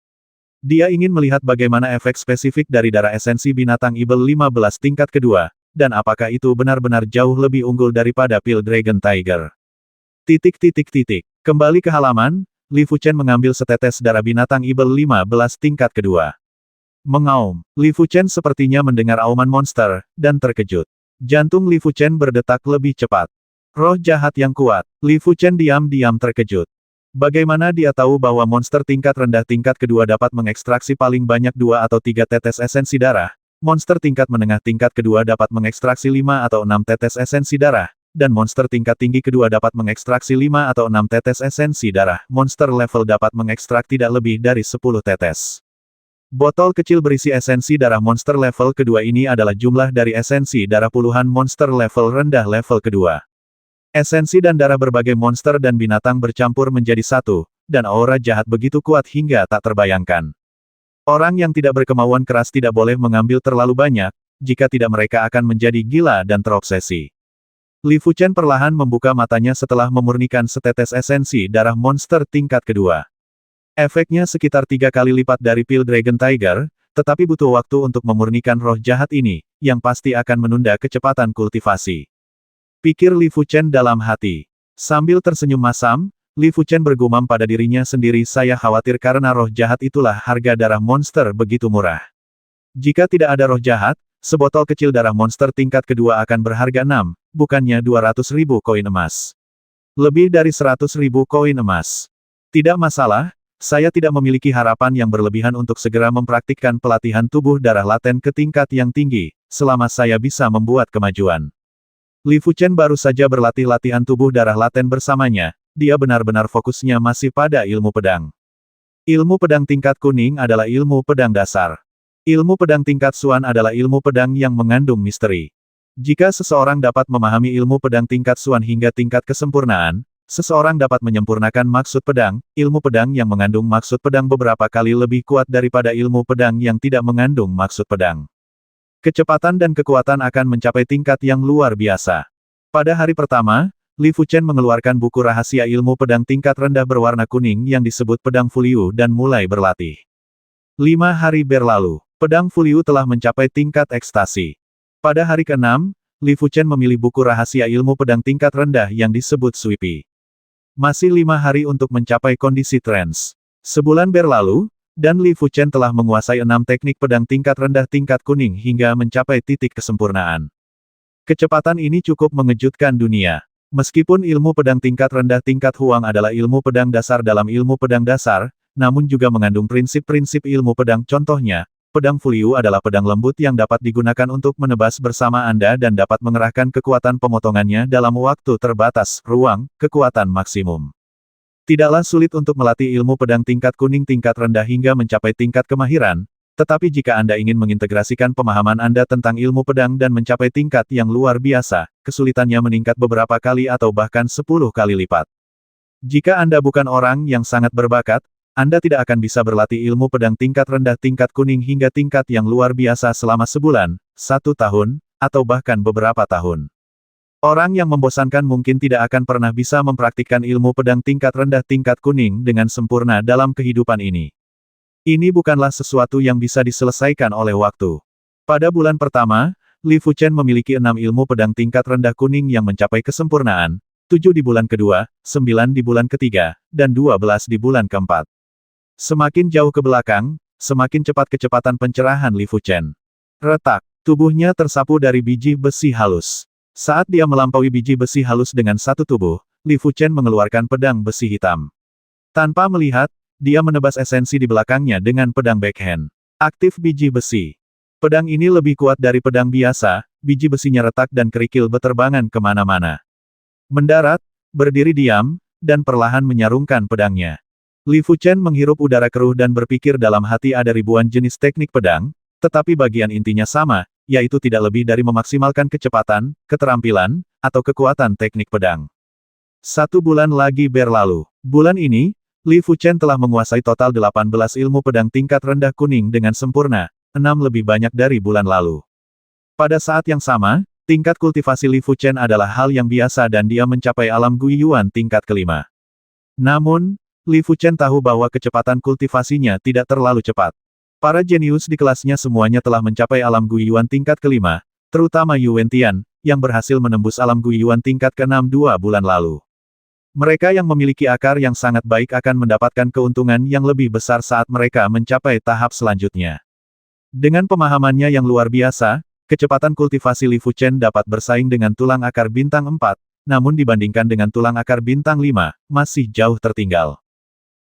Dia ingin melihat bagaimana efek spesifik dari darah esensi binatang ibel 15 tingkat kedua, dan apakah itu benar-benar jauh lebih unggul daripada Pil Dragon Tiger. Kembali ke halaman, Li Fuchen mengambil setetes darah binatang ibel 15 tingkat kedua. Mengaum, Li Fuchen sepertinya mendengar auman monster, dan terkejut. Jantung Li Fuchen berdetak lebih cepat. Roh jahat yang kuat. Li Fuchen diam-diam terkejut. Bagaimana dia tahu bahwa monster tingkat rendah tingkat kedua dapat mengekstraksi paling banyak 2 atau 3 tetes esensi darah? Monster tingkat menengah tingkat kedua dapat mengekstraksi 5 atau 6 tetes esensi darah, dan monster tingkat tinggi kedua dapat mengekstraksi 5 atau 6 tetes esensi darah. Monster level dapat mengekstrak tidak lebih dari 10 tetes. Botol kecil berisi esensi darah monster level kedua ini adalah jumlah dari esensi darah puluhan monster level rendah level kedua. Esensi dan darah berbagai monster dan binatang bercampur menjadi satu, dan aura jahat begitu kuat hingga tak terbayangkan. Orang yang tidak berkemauan keras tidak boleh mengambil terlalu banyak, jika tidak mereka akan menjadi gila dan terobsesi. Li Fuchen perlahan membuka matanya setelah memurnikan setetes esensi darah monster tingkat kedua. Efeknya sekitar 3 kali lipat dari Pil Dragon Tiger, tetapi butuh waktu untuk memurnikan roh jahat ini, yang pasti akan menunda kecepatan kultivasi. Pikir Li Fuchen dalam hati. Sambil tersenyum masam, Li Fuchen bergumam pada dirinya sendiri, saya khawatir karena roh jahat itulah harga darah monster begitu murah. Jika tidak ada roh jahat, sebotol kecil darah monster tingkat kedua akan berharga 6, bukannya 200.000 koin emas. Lebih dari 100.000 koin emas. Tidak masalah, saya tidak memiliki harapan yang berlebihan untuk segera mempraktikkan pelatihan tubuh darah laten ke tingkat yang tinggi, selama saya bisa membuat kemajuan. Li Fuchen baru saja berlatih latihan tubuh darah laten bersamanya, dia benar-benar fokusnya masih pada ilmu pedang. Ilmu pedang tingkat kuning adalah ilmu pedang dasar. Ilmu pedang tingkat Xuan adalah ilmu pedang yang mengandung misteri. Jika seseorang dapat memahami ilmu pedang tingkat Xuan hingga tingkat kesempurnaan, seseorang dapat menyempurnakan maksud pedang, ilmu pedang yang mengandung maksud pedang beberapa kali lebih kuat daripada ilmu pedang yang tidak mengandung maksud pedang. Kecepatan dan kekuatan akan mencapai tingkat yang luar biasa. Pada hari pertama, Li Fuchen mengeluarkan buku rahasia ilmu pedang tingkat rendah berwarna kuning yang disebut pedang Fuliu dan mulai berlatih. 5 hari berlalu, pedang Fuliu telah mencapai tingkat ekstasi. Pada hari ke-6, Li Fuchen memilih buku rahasia ilmu pedang tingkat rendah yang disebut Sweepy. Masih 5 hari untuk mencapai kondisi trance. Sebulan berlalu, dan Li Fuchen telah menguasai 6 teknik pedang tingkat rendah tingkat kuning hingga mencapai titik kesempurnaan. Kecepatan ini cukup mengejutkan dunia. Meskipun ilmu pedang tingkat rendah tingkat Huang adalah ilmu pedang dasar dalam ilmu pedang dasar, namun juga mengandung prinsip-prinsip ilmu pedang. Contohnya, pedang Fuliu adalah pedang lembut yang dapat digunakan untuk menebas bersama Anda dan dapat mengerahkan kekuatan pemotongannya dalam waktu terbatas, ruang, kekuatan maksimum. Tidaklah sulit untuk melatih ilmu pedang tingkat kuning tingkat rendah hingga mencapai tingkat kemahiran, tetapi jika Anda ingin mengintegrasikan pemahaman Anda tentang ilmu pedang dan mencapai tingkat yang luar biasa, kesulitannya meningkat beberapa kali atau bahkan 10 kali lipat. Jika Anda bukan orang yang sangat berbakat, Anda tidak akan bisa berlatih ilmu pedang tingkat rendah tingkat kuning hingga tingkat yang luar biasa selama sebulan, 1 tahun, atau bahkan beberapa tahun. Orang yang membosankan mungkin tidak akan pernah bisa mempraktikkan ilmu pedang tingkat rendah tingkat kuning dengan sempurna dalam kehidupan ini. Ini bukanlah sesuatu yang bisa diselesaikan oleh waktu. Pada bulan pertama, Li Fuchen memiliki 6 ilmu pedang tingkat rendah kuning yang mencapai kesempurnaan, 7 di bulan kedua, 9 di bulan ketiga, dan 12 di bulan keempat. Semakin jauh ke belakang, semakin cepat kecepatan pencerahan Li Fuchen. Retak, tubuhnya tersapu dari biji besi halus. Saat dia melampaui biji besi halus dengan satu tubuh, Li Fuchen mengeluarkan pedang besi hitam. Tanpa melihat, dia menebas esensi di belakangnya dengan pedang backhand. Aktif biji besi. Pedang ini lebih kuat dari pedang biasa, biji besinya retak dan kerikil beterbangan kemana-mana. Mendarat, berdiri diam, dan perlahan menyarungkan pedangnya. Li Fuchen menghirup udara keruh dan berpikir dalam hati ada ribuan jenis teknik pedang, tetapi bagian intinya sama, yaitu tidak lebih dari memaksimalkan kecepatan, keterampilan, atau kekuatan teknik pedang. 1 bulan lagi berlalu. Bulan ini, Li Fuchen telah menguasai total 18 ilmu pedang tingkat rendah kuning dengan sempurna, 6 lebih banyak dari bulan lalu. Pada saat yang sama, tingkat kultivasi Li Fuchen adalah hal yang biasa dan dia mencapai alam Guiyuan tingkat kelima. Namun, Li Fuchen tahu bahwa kecepatan kultivasinya tidak terlalu cepat. Para jenius di kelasnya semuanya telah mencapai alam Guiyuan tingkat kelima, terutama Yu Wentian, yang berhasil menembus alam Guiyuan tingkat ke-6 2 bulan lalu. Mereka yang memiliki akar yang sangat baik akan mendapatkan keuntungan yang lebih besar saat mereka mencapai tahap selanjutnya. Dengan pemahamannya yang luar biasa, kecepatan kultivasi Li Fuchen dapat bersaing dengan tulang akar bintang 4, namun dibandingkan dengan tulang akar bintang 5, masih jauh tertinggal.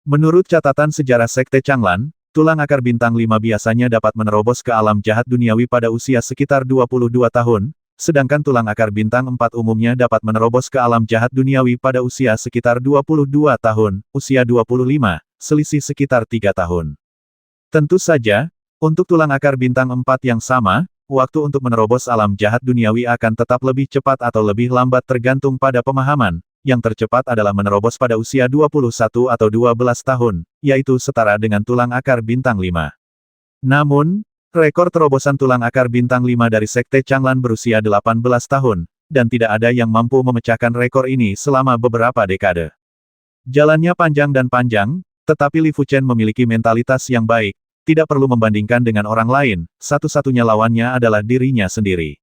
Menurut catatan sejarah Sekte Changlan, tulang akar bintang 5 biasanya dapat menerobos ke alam jahat duniawi pada usia sekitar 22 tahun, sedangkan tulang akar bintang 4 umumnya dapat menerobos ke alam jahat duniawi pada usia sekitar 22 tahun, usia 25, selisih sekitar 3 tahun. Tentu saja, untuk tulang akar bintang 4 yang sama, waktu untuk menerobos alam jahat duniawi akan tetap lebih cepat atau lebih lambat tergantung pada pemahaman. Yang tercepat adalah menerobos pada usia 21 atau 12 tahun, yaitu setara dengan tulang akar bintang 5. Namun, rekor terobosan tulang akar bintang 5 dari Sekte Changlan berusia 18 tahun, dan tidak ada yang mampu memecahkan rekor ini selama beberapa dekade. Jalannya panjang dan panjang, tetapi Li Fuchen memiliki mentalitas yang baik, tidak perlu membandingkan dengan orang lain, satu-satunya lawannya adalah dirinya sendiri.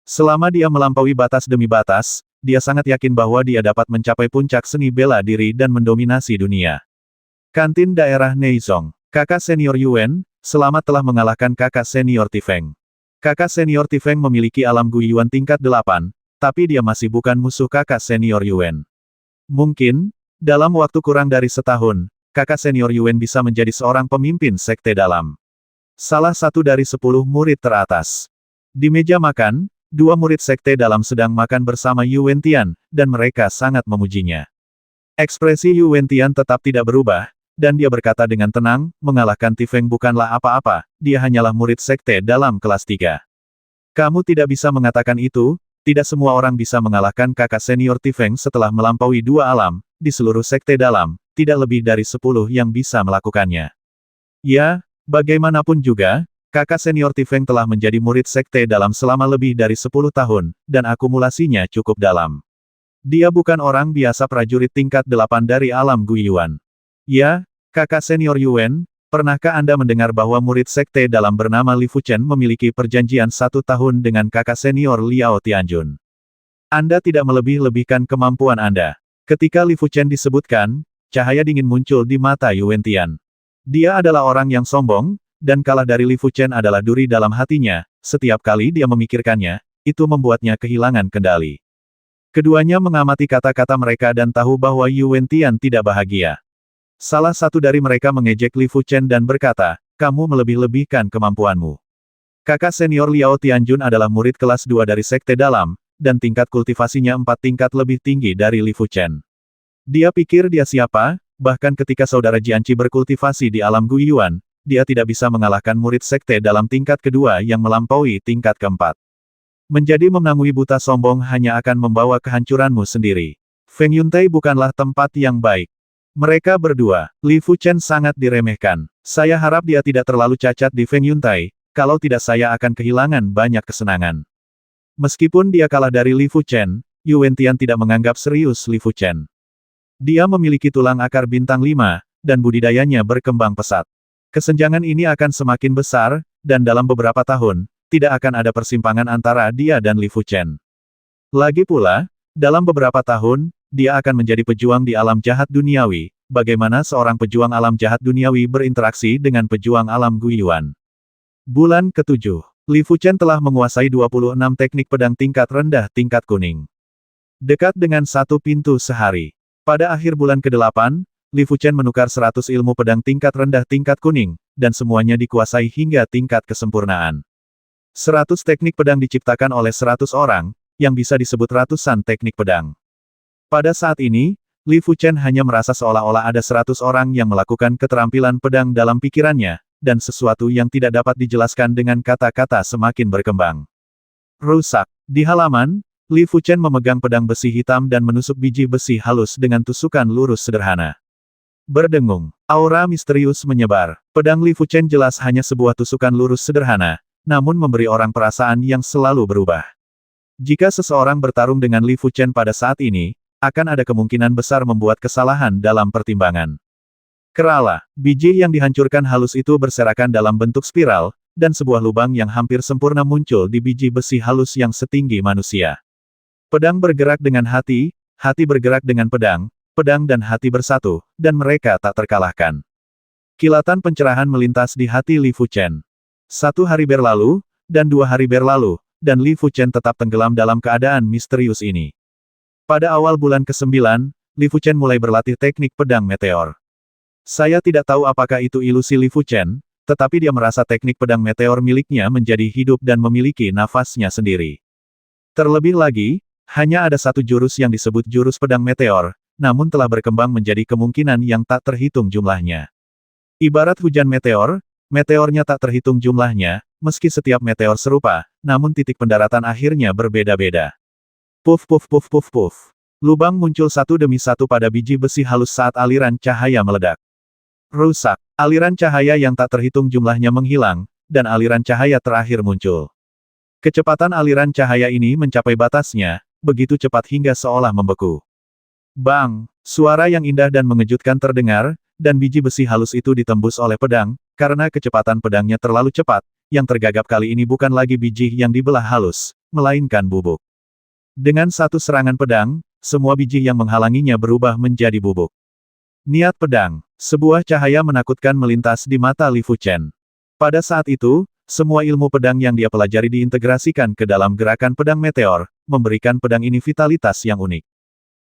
Selama dia melampaui batas demi batas, dia sangat yakin bahwa dia dapat mencapai puncak seni bela diri dan mendominasi dunia. Kantin daerah Neizong. Kakak senior Yuan, selamat telah mengalahkan kakak senior Tifeng. Kakak senior Tifeng memiliki alam Guiyuan tingkat 8, tapi dia masih bukan musuh kakak senior Yuan. Mungkin, dalam waktu kurang dari setahun, kakak senior Yuan bisa menjadi seorang pemimpin sekte dalam. Salah satu dari 10 murid teratas. Di meja makan, 2 murid sekte dalam sedang makan bersama Yu Wentian, dan mereka sangat memujinya. Ekspresi Yu Wentian tetap tidak berubah, dan dia berkata dengan tenang, mengalahkan Tifeng bukanlah apa-apa, dia hanyalah murid sekte dalam kelas 3. Kamu tidak bisa mengatakan itu, tidak semua orang bisa mengalahkan kakak senior Tifeng setelah melampaui 2 alam, di seluruh sekte dalam, tidak lebih dari 10 yang bisa melakukannya. Ya, bagaimanapun juga, kakak senior Tifeng telah menjadi murid sekte dalam selama lebih dari 10 tahun, dan akumulasinya cukup dalam. Dia bukan orang biasa prajurit tingkat 8 dari alam Guiyuan. Ya, kakak senior Yuan, pernahkah Anda mendengar bahwa murid sekte dalam bernama Li Fuchen memiliki perjanjian 1 tahun dengan kakak senior Liao Tianjun? Anda tidak melebih-lebihkan kemampuan Anda. Ketika Li Fuchen disebutkan, cahaya dingin muncul di mata Yu Wentian. Dia adalah orang yang sombong, dan kalah dari Li Fuchen adalah duri dalam hatinya, setiap kali dia memikirkannya, itu membuatnya kehilangan kendali. Keduanya mengamati kata-kata mereka dan tahu bahwa Yu Wentian tidak bahagia. Salah satu dari mereka mengejek Li Fuchen dan berkata, kamu melebih-lebihkan kemampuanmu. Kakak senior Liao Tianjun adalah murid kelas 2 dari sekte dalam, dan tingkat kultivasinya 4 tingkat lebih tinggi dari Li Fuchen. Dia pikir dia siapa, bahkan ketika saudara Jianqi berkultivasi di alam Guiyuan, dia tidak bisa mengalahkan murid sekte dalam tingkat kedua yang melampaui tingkat keempat. Menjadi menangui buta sombong hanya akan membawa kehancuranmu sendiri. Feng Yuntai bukanlah tempat yang baik. Mereka berdua, Li Fuchen sangat diremehkan. Saya harap dia tidak terlalu cacat di Feng Yuntai, kalau tidak saya akan kehilangan banyak kesenangan. Meskipun dia kalah dari Li Fuchen, Yu Wentian tidak menganggap serius Li Fuchen. Dia memiliki tulang akar bintang 5, dan budidayanya berkembang pesat. Kesenjangan ini akan semakin besar, dan dalam beberapa tahun, tidak akan ada persimpangan antara dia dan Li Fuchen. Lagi pula, dalam beberapa tahun, dia akan menjadi pejuang di alam jahat duniawi. Bagaimana seorang pejuang alam jahat duniawi berinteraksi dengan pejuang alam Guiyuan? Bulan ke-7, Li Fuchen telah menguasai 26 teknik pedang tingkat rendah tingkat kuning. Dekat dengan 1 pintu sehari. Pada akhir bulan ke-8, Li Fuchen menukar 100 ilmu pedang tingkat rendah tingkat kuning, dan semuanya dikuasai hingga tingkat kesempurnaan. 100 teknik pedang diciptakan oleh 100 orang, yang bisa disebut ratusan teknik pedang. Pada saat ini, Li Fuchen hanya merasa seolah-olah ada 100 orang yang melakukan keterampilan pedang dalam pikirannya, dan sesuatu yang tidak dapat dijelaskan dengan kata-kata semakin berkembang. Rusak. Di halaman, Li Fuchen memegang pedang besi hitam dan menusuk biji besi halus dengan tusukan lurus sederhana. Berdengung. Aura misterius menyebar. Pedang Li Fuchen jelas hanya sebuah tusukan lurus sederhana, namun memberi orang perasaan yang selalu berubah. Jika seseorang bertarung dengan Li Fuchen pada saat ini, akan ada kemungkinan besar membuat kesalahan dalam pertimbangan. Kerala, biji yang dihancurkan halus itu berserakan dalam bentuk spiral, dan sebuah lubang yang hampir sempurna muncul di biji besi halus yang setinggi manusia. Pedang bergerak dengan hati, hati bergerak dengan pedang, pedang dan hati bersatu, dan mereka tak terkalahkan. Kilatan pencerahan melintas di hati Li Fuchen. 1 hari berlalu, dan 2 hari berlalu, dan Li Fuchen tetap tenggelam dalam keadaan misterius ini. Pada awal bulan ke-9, Li Fuchen mulai berlatih teknik pedang meteor. Saya tidak tahu apakah itu ilusi Li Fuchen, tetapi dia merasa teknik pedang meteor miliknya menjadi hidup dan memiliki nafasnya sendiri. Terlebih lagi, hanya ada satu jurus yang disebut jurus pedang meteor, namun telah berkembang menjadi kemungkinan yang tak terhitung jumlahnya. Ibarat hujan meteor, meteornya tak terhitung jumlahnya, meski setiap meteor serupa, namun titik pendaratan akhirnya berbeda-beda. Puff puff puff puff puff. Lubang muncul satu demi satu pada biji besi halus saat aliran cahaya meledak. Rusak. Aliran cahaya yang tak terhitung jumlahnya menghilang, dan aliran cahaya terakhir muncul. Kecepatan aliran cahaya ini mencapai batasnya, begitu cepat hingga seolah membeku. Bang! Suara yang indah dan mengejutkan terdengar, dan biji besi halus itu ditembus oleh pedang, karena kecepatan pedangnya terlalu cepat, yang tergagap kali ini bukan lagi biji yang dibelah halus, melainkan bubuk. Dengan satu serangan pedang, semua biji yang menghalanginya berubah menjadi bubuk. Niat pedang. Sebuah cahaya menakutkan melintas di mata Li Fuchen. Pada saat itu, semua ilmu pedang yang dia pelajari diintegrasikan ke dalam gerakan pedang meteor, memberikan pedang ini vitalitas yang unik.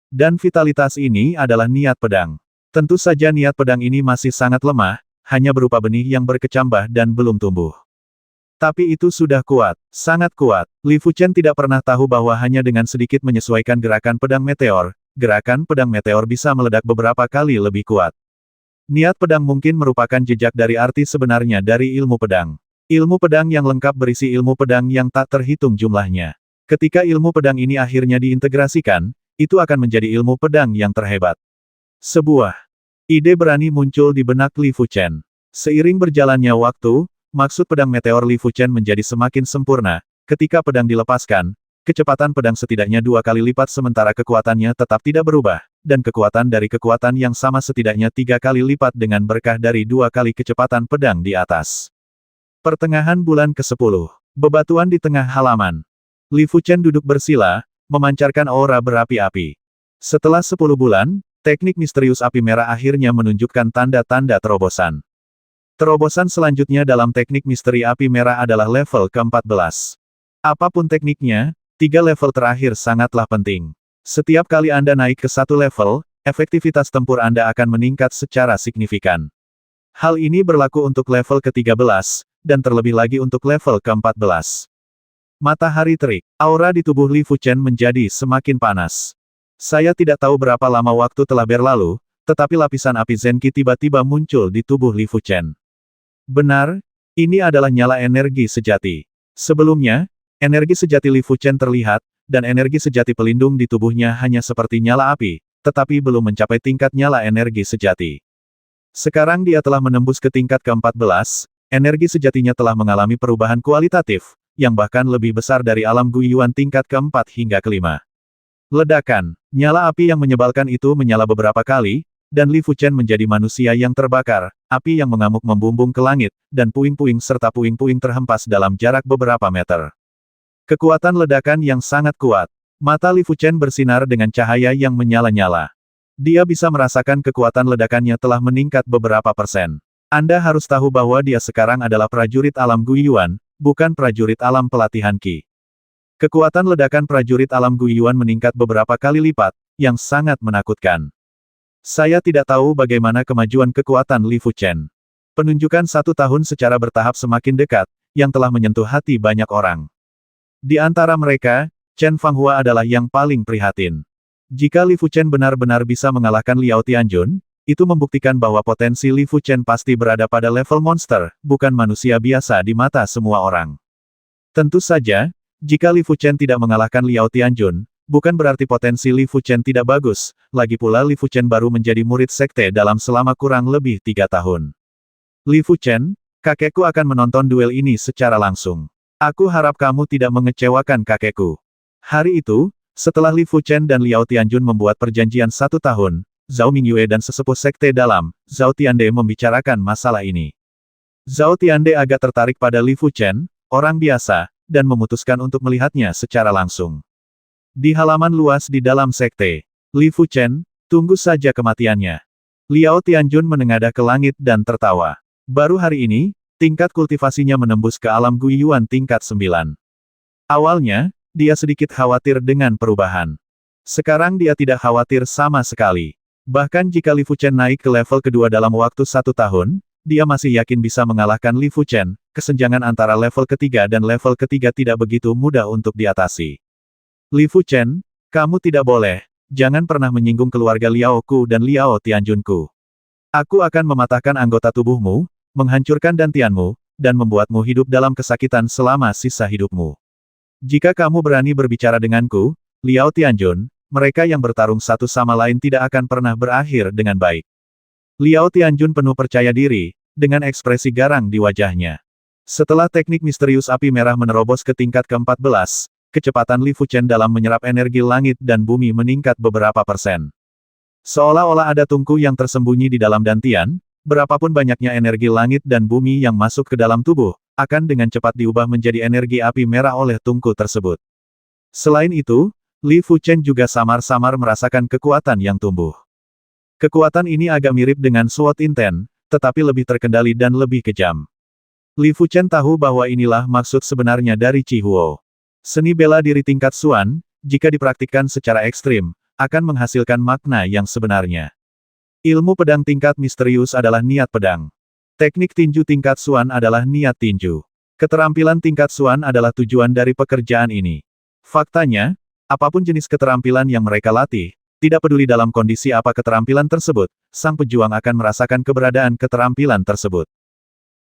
Dan vitalitas ini adalah niat pedang. Tentu saja niat pedang ini masih sangat lemah, hanya berupa benih yang berkecambah dan belum tumbuh. Tapi itu sudah kuat, sangat kuat. Li Fuchen tidak pernah tahu bahwa hanya dengan sedikit menyesuaikan gerakan pedang meteor, gerakan pedang meteor bisa meledak beberapa kali lebih kuat. Niat pedang mungkin merupakan jejak dari arti sebenarnya dari ilmu pedang. Ilmu pedang yang lengkap berisi ilmu pedang yang tak terhitung jumlahnya. Ketika ilmu pedang ini akhirnya diintegrasikan, itu akan menjadi ilmu pedang yang terhebat. Sebuah ide berani muncul di benak Li Fuchen. Seiring berjalannya waktu, maksud pedang meteor Li Fuchen menjadi semakin sempurna. Ketika pedang dilepaskan, kecepatan pedang setidaknya 2 kali lipat sementara kekuatannya tetap tidak berubah, dan kekuatan dari kekuatan yang sama setidaknya 3 kali lipat dengan berkah dari 2 kali kecepatan pedang di atas. Pertengahan bulan ke-10. Bebatuan di tengah halaman. Li Fuchen duduk bersila, memancarkan aura berapi-api. Setelah 10 bulan, teknik misterius api merah akhirnya menunjukkan tanda-tanda terobosan. Terobosan selanjutnya dalam teknik misteri api merah adalah level ke-14. Apapun tekniknya, 3 level terakhir sangatlah penting. Setiap kali Anda naik ke 1 level, efektivitas tempur Anda akan meningkat secara signifikan. Hal ini berlaku untuk level ke-13, dan terlebih lagi untuk level ke-14. Matahari terik. Aura di tubuh Li Fuchen menjadi semakin panas. Saya tidak tahu berapa lama waktu telah berlalu, tetapi lapisan api Zenqi tiba-tiba muncul di tubuh Li Fuchen. Benar, ini adalah nyala energi sejati. Sebelumnya, energi sejati Li Fuchen terlihat, dan energi sejati pelindung di tubuhnya hanya seperti nyala api, tetapi belum mencapai tingkat nyala energi sejati. Sekarang dia telah menembus ke tingkat ke-14, energi sejatinya telah mengalami perubahan kualitatif, yang bahkan lebih besar dari alam Guiyuan tingkat ke-4 hingga ke-5. Ledakan. Nyala api yang menyebalkan itu menyala beberapa kali, dan Li Fuchen menjadi manusia yang terbakar, api yang mengamuk membumbung ke langit, dan puing-puing serta puing-puing terhempas dalam jarak beberapa meter. Kekuatan ledakan yang sangat kuat. Mata Li Fuchen bersinar dengan cahaya yang menyala-nyala. Dia bisa merasakan kekuatan ledakannya telah meningkat beberapa persen. Anda harus tahu bahwa dia sekarang adalah prajurit alam Guiyuan, bukan prajurit alam pelatihan Qi. Kekuatan ledakan prajurit alam Guiyuan meningkat beberapa kali lipat, yang sangat menakutkan. Saya tidak tahu bagaimana kemajuan kekuatan Li Fuchen. Penunjukan 1 tahun secara bertahap semakin dekat, yang telah menyentuh hati banyak orang. Di antara mereka, Chen Fanghua adalah yang paling prihatin. Jika Li Fuchen benar-benar bisa mengalahkan Liao Tianjun, itu membuktikan bahwa potensi Li Fuchen pasti berada pada level monster, bukan manusia biasa di mata semua orang. Tentu saja, jika Li Fuchen tidak mengalahkan Liao Tianjun, Bukan berarti potensi Li Fuchen tidak bagus, lagi pula Li Fuchen baru menjadi murid sekte dalam selama kurang lebih 3 tahun. Li Fuchen, kakekku akan menonton duel ini secara langsung. Aku harap kamu tidak mengecewakan kakekku. Hari itu, setelah Li Fuchen dan Liao Tianjun membuat perjanjian 1 tahun, Zhao Mingyue dan sesepuh sekte dalam, Zhao Tiande membicarakan masalah ini. Zhao Tiande agak tertarik pada Li Fuchen, orang biasa, dan memutuskan untuk melihatnya secara langsung. Di halaman luas di dalam sekte, Li Fuchen, tunggu saja kematiannya. Liao Tianjun menengadah ke langit dan tertawa. Baru hari ini, tingkat kultivasinya menembus ke alam Guiyuan tingkat 9. Awalnya, dia sedikit khawatir dengan perubahan. Sekarang dia tidak khawatir sama sekali. Bahkan jika Li Fuchen naik ke level kedua dalam waktu 1 tahun, dia masih yakin bisa mengalahkan Li Fuchen. Kesenjangan antara level ketiga dan level ketiga tidak begitu mudah untuk diatasi. Li Fuchen, kamu tidak boleh, jangan pernah menyinggung keluarga Liao Ku dan Liao Tianjunku. Aku akan mematahkan anggota tubuhmu, menghancurkan dantianmu, dan membuatmu hidup dalam kesakitan selama sisa hidupmu. Jika kamu berani berbicara denganku, Liao Tianjun, mereka yang bertarung satu sama lain tidak akan pernah berakhir dengan baik. Liao Tianjun penuh percaya diri, dengan ekspresi garang di wajahnya. Setelah teknik misterius api merah menerobos ke tingkat ke-14, kecepatan Li Fuchen dalam menyerap energi langit dan bumi meningkat beberapa persen. Seolah-olah ada tungku yang tersembunyi di dalam dantian, berapapun banyaknya energi langit dan bumi yang masuk ke dalam tubuh, akan dengan cepat diubah menjadi energi api merah oleh tungku tersebut. Selain itu, Li Fuchen juga samar-samar merasakan kekuatan yang tumbuh. Kekuatan ini agak mirip dengan Sword Inten, tetapi lebih terkendali dan lebih kejam. Li Fuchen tahu bahwa inilah maksud sebenarnya dari Chi Huo. Seni bela diri tingkat Xuan, jika dipraktikkan secara ekstrim, akan menghasilkan makna yang sebenarnya. Ilmu pedang tingkat misterius adalah niat pedang. Teknik tinju tingkat Xuan adalah niat tinju. Keterampilan tingkat Xuan adalah tujuan dari pekerjaan ini. Faktanya, apapun jenis keterampilan yang mereka latih, tidak peduli dalam kondisi apa keterampilan tersebut, sang pejuang akan merasakan keberadaan keterampilan tersebut.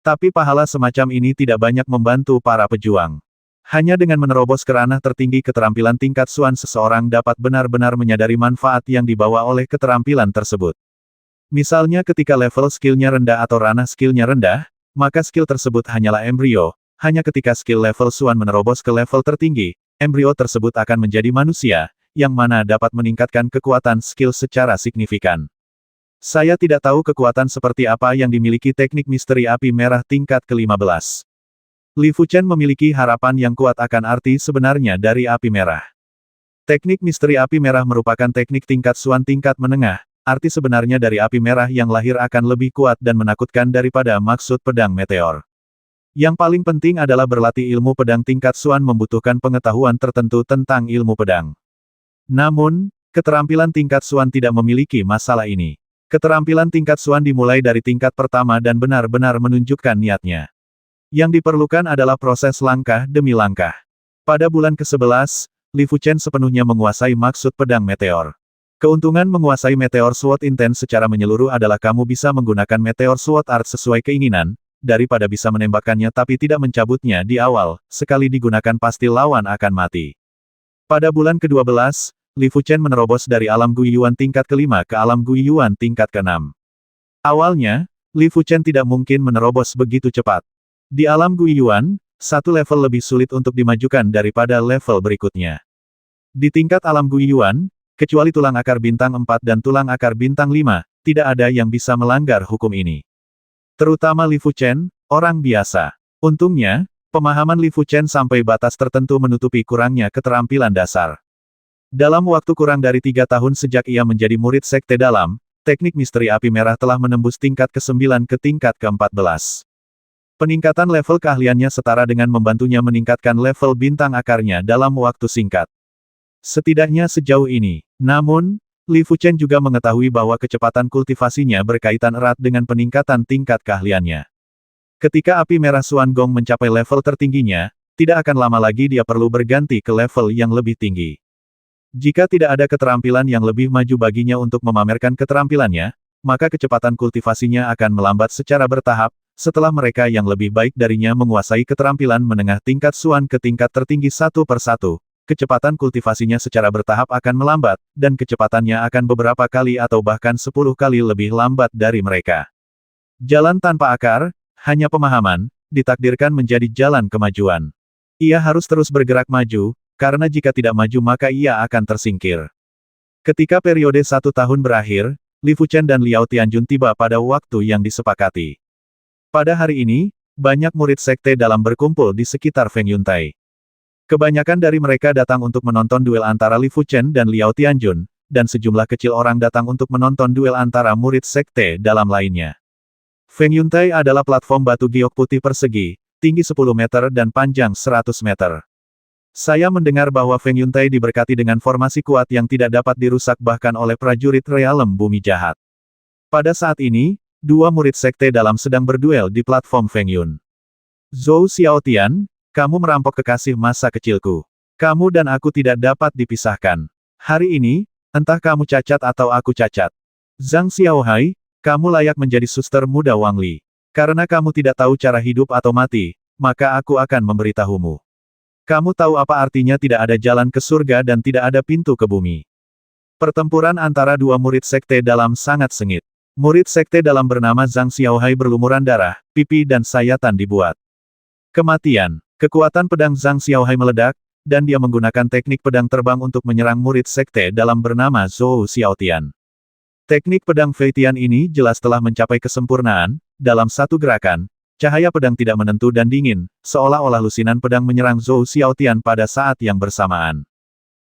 Tapi pahala semacam ini tidak banyak membantu para pejuang. Hanya dengan menerobos ke ranah tertinggi keterampilan tingkat Xuan seseorang dapat benar-benar menyadari manfaat yang dibawa oleh keterampilan tersebut. Misalnya ketika level skillnya rendah atau ranah skillnya rendah, maka skill tersebut hanyalah embrio, hanya ketika skill level Xuan menerobos ke level tertinggi, embrio tersebut akan menjadi manusia, yang mana dapat meningkatkan kekuatan skill secara signifikan. Saya tidak tahu kekuatan seperti apa yang dimiliki teknik misteri api merah tingkat ke-15. Li Fuchen memiliki harapan yang kuat akan arti sebenarnya dari api merah. Teknik misteri api merah merupakan teknik tingkat Xuan tingkat menengah, arti sebenarnya dari api merah yang lahir akan lebih kuat dan menakutkan daripada maksud pedang meteor. Yang paling penting adalah berlatih ilmu pedang tingkat Xuan membutuhkan pengetahuan tertentu tentang ilmu pedang. Namun, keterampilan tingkat Xuan tidak memiliki masalah ini. Keterampilan tingkat Xuan dimulai dari tingkat pertama dan benar-benar menunjukkan niatnya. Yang diperlukan adalah proses langkah demi langkah. Pada bulan ke-11, Li Fuchen sepenuhnya menguasai maksud pedang meteor. Keuntungan menguasai Meteor Sword Intense secara menyeluruh adalah kamu bisa menggunakan Meteor Sword Art sesuai keinginan, daripada bisa menembakkannya tapi tidak mencabutnya di awal, sekali digunakan pasti lawan akan mati. Pada bulan ke-12, Li Fuchen menerobos dari alam Guiyuan tingkat ke-5 ke alam Guiyuan tingkat ke-6. Awalnya, Li Fuchen tidak mungkin menerobos begitu cepat. Di alam Guiyuan, satu level lebih sulit untuk dimajukan daripada level berikutnya. Di tingkat alam Guiyuan, kecuali tulang akar bintang 4 dan tulang akar bintang 5, tidak ada yang bisa melanggar hukum ini. Terutama Li Fuchen, orang biasa. Untungnya, pemahaman Li Fuchen sampai batas tertentu menutupi kurangnya keterampilan dasar. Dalam waktu kurang dari 3 tahun sejak ia menjadi murid sekte dalam, teknik misteri api merah telah menembus tingkat ke-9 ke tingkat ke-14. Peningkatan level keahliannya setara dengan membantunya meningkatkan level bintang akarnya dalam waktu singkat. Setidaknya sejauh ini. Namun, Li Fuchen juga mengetahui bahwa kecepatan kultivasinya berkaitan erat dengan peningkatan tingkat keahliannya. Ketika api merah Xuan Gong mencapai level tertingginya, tidak akan lama lagi dia perlu berganti ke level yang lebih tinggi. Jika tidak ada keterampilan yang lebih maju baginya untuk memamerkan keterampilannya, maka kecepatan kultivasinya akan melambat secara bertahap, setelah mereka yang lebih baik darinya menguasai keterampilan menengah tingkat Xuan ke tingkat tertinggi satu persatu, kecepatan kultivasinya secara bertahap akan melambat, dan kecepatannya akan beberapa kali atau bahkan 10 kali lebih lambat dari mereka. Jalan tanpa akar, hanya pemahaman, ditakdirkan menjadi jalan kemajuan. Ia harus terus bergerak maju, karena jika tidak maju maka ia akan tersingkir. Ketika periode 1 tahun berakhir, Li Fuchen dan Liao Tianjun tiba pada waktu yang disepakati. Pada hari ini, banyak murid sekte dalam berkumpul di sekitar Feng Yuntai. Kebanyakan dari mereka datang untuk menonton duel antara Li Fuchen dan Liao Tianjun, dan sejumlah kecil orang datang untuk menonton duel antara murid sekte dalam lainnya. Feng Yuntai adalah platform batu giok putih persegi, tinggi 10 meter dan panjang 100 meter. Saya mendengar bahwa Feng Yuntai diberkati dengan formasi kuat yang tidak dapat dirusak bahkan oleh prajurit realem bumi jahat. Pada saat ini, dua murid sekte dalam sedang berduel di platform Feng Yun. Zhou Xiaotian, kamu merampok kekasih masa kecilku. Kamu dan aku tidak dapat dipisahkan. Hari ini, entah kamu cacat atau aku cacat. Zhang Xiaohai, kamu layak menjadi suster muda Wang Li. Karena kamu tidak tahu cara hidup atau mati, maka aku akan memberitahumu. Kamu tahu apa artinya tidak ada jalan ke surga dan tidak ada pintu ke bumi. Pertempuran antara dua murid sekte dalam sangat sengit. Murid sekte dalam bernama Zhang Xiaohai berlumuran darah, pipi dan sayatan dibuat. Kematian. Kekuatan pedang Zhang Xiaohai meledak, dan dia menggunakan teknik pedang terbang untuk menyerang murid sekte dalam bernama Zhou Xiaotian. Teknik pedang Feitian ini jelas telah mencapai kesempurnaan, dalam satu gerakan, cahaya pedang tidak menentu dan dingin, seolah-olah lusinan pedang menyerang Zhou Xiaotian pada saat yang bersamaan.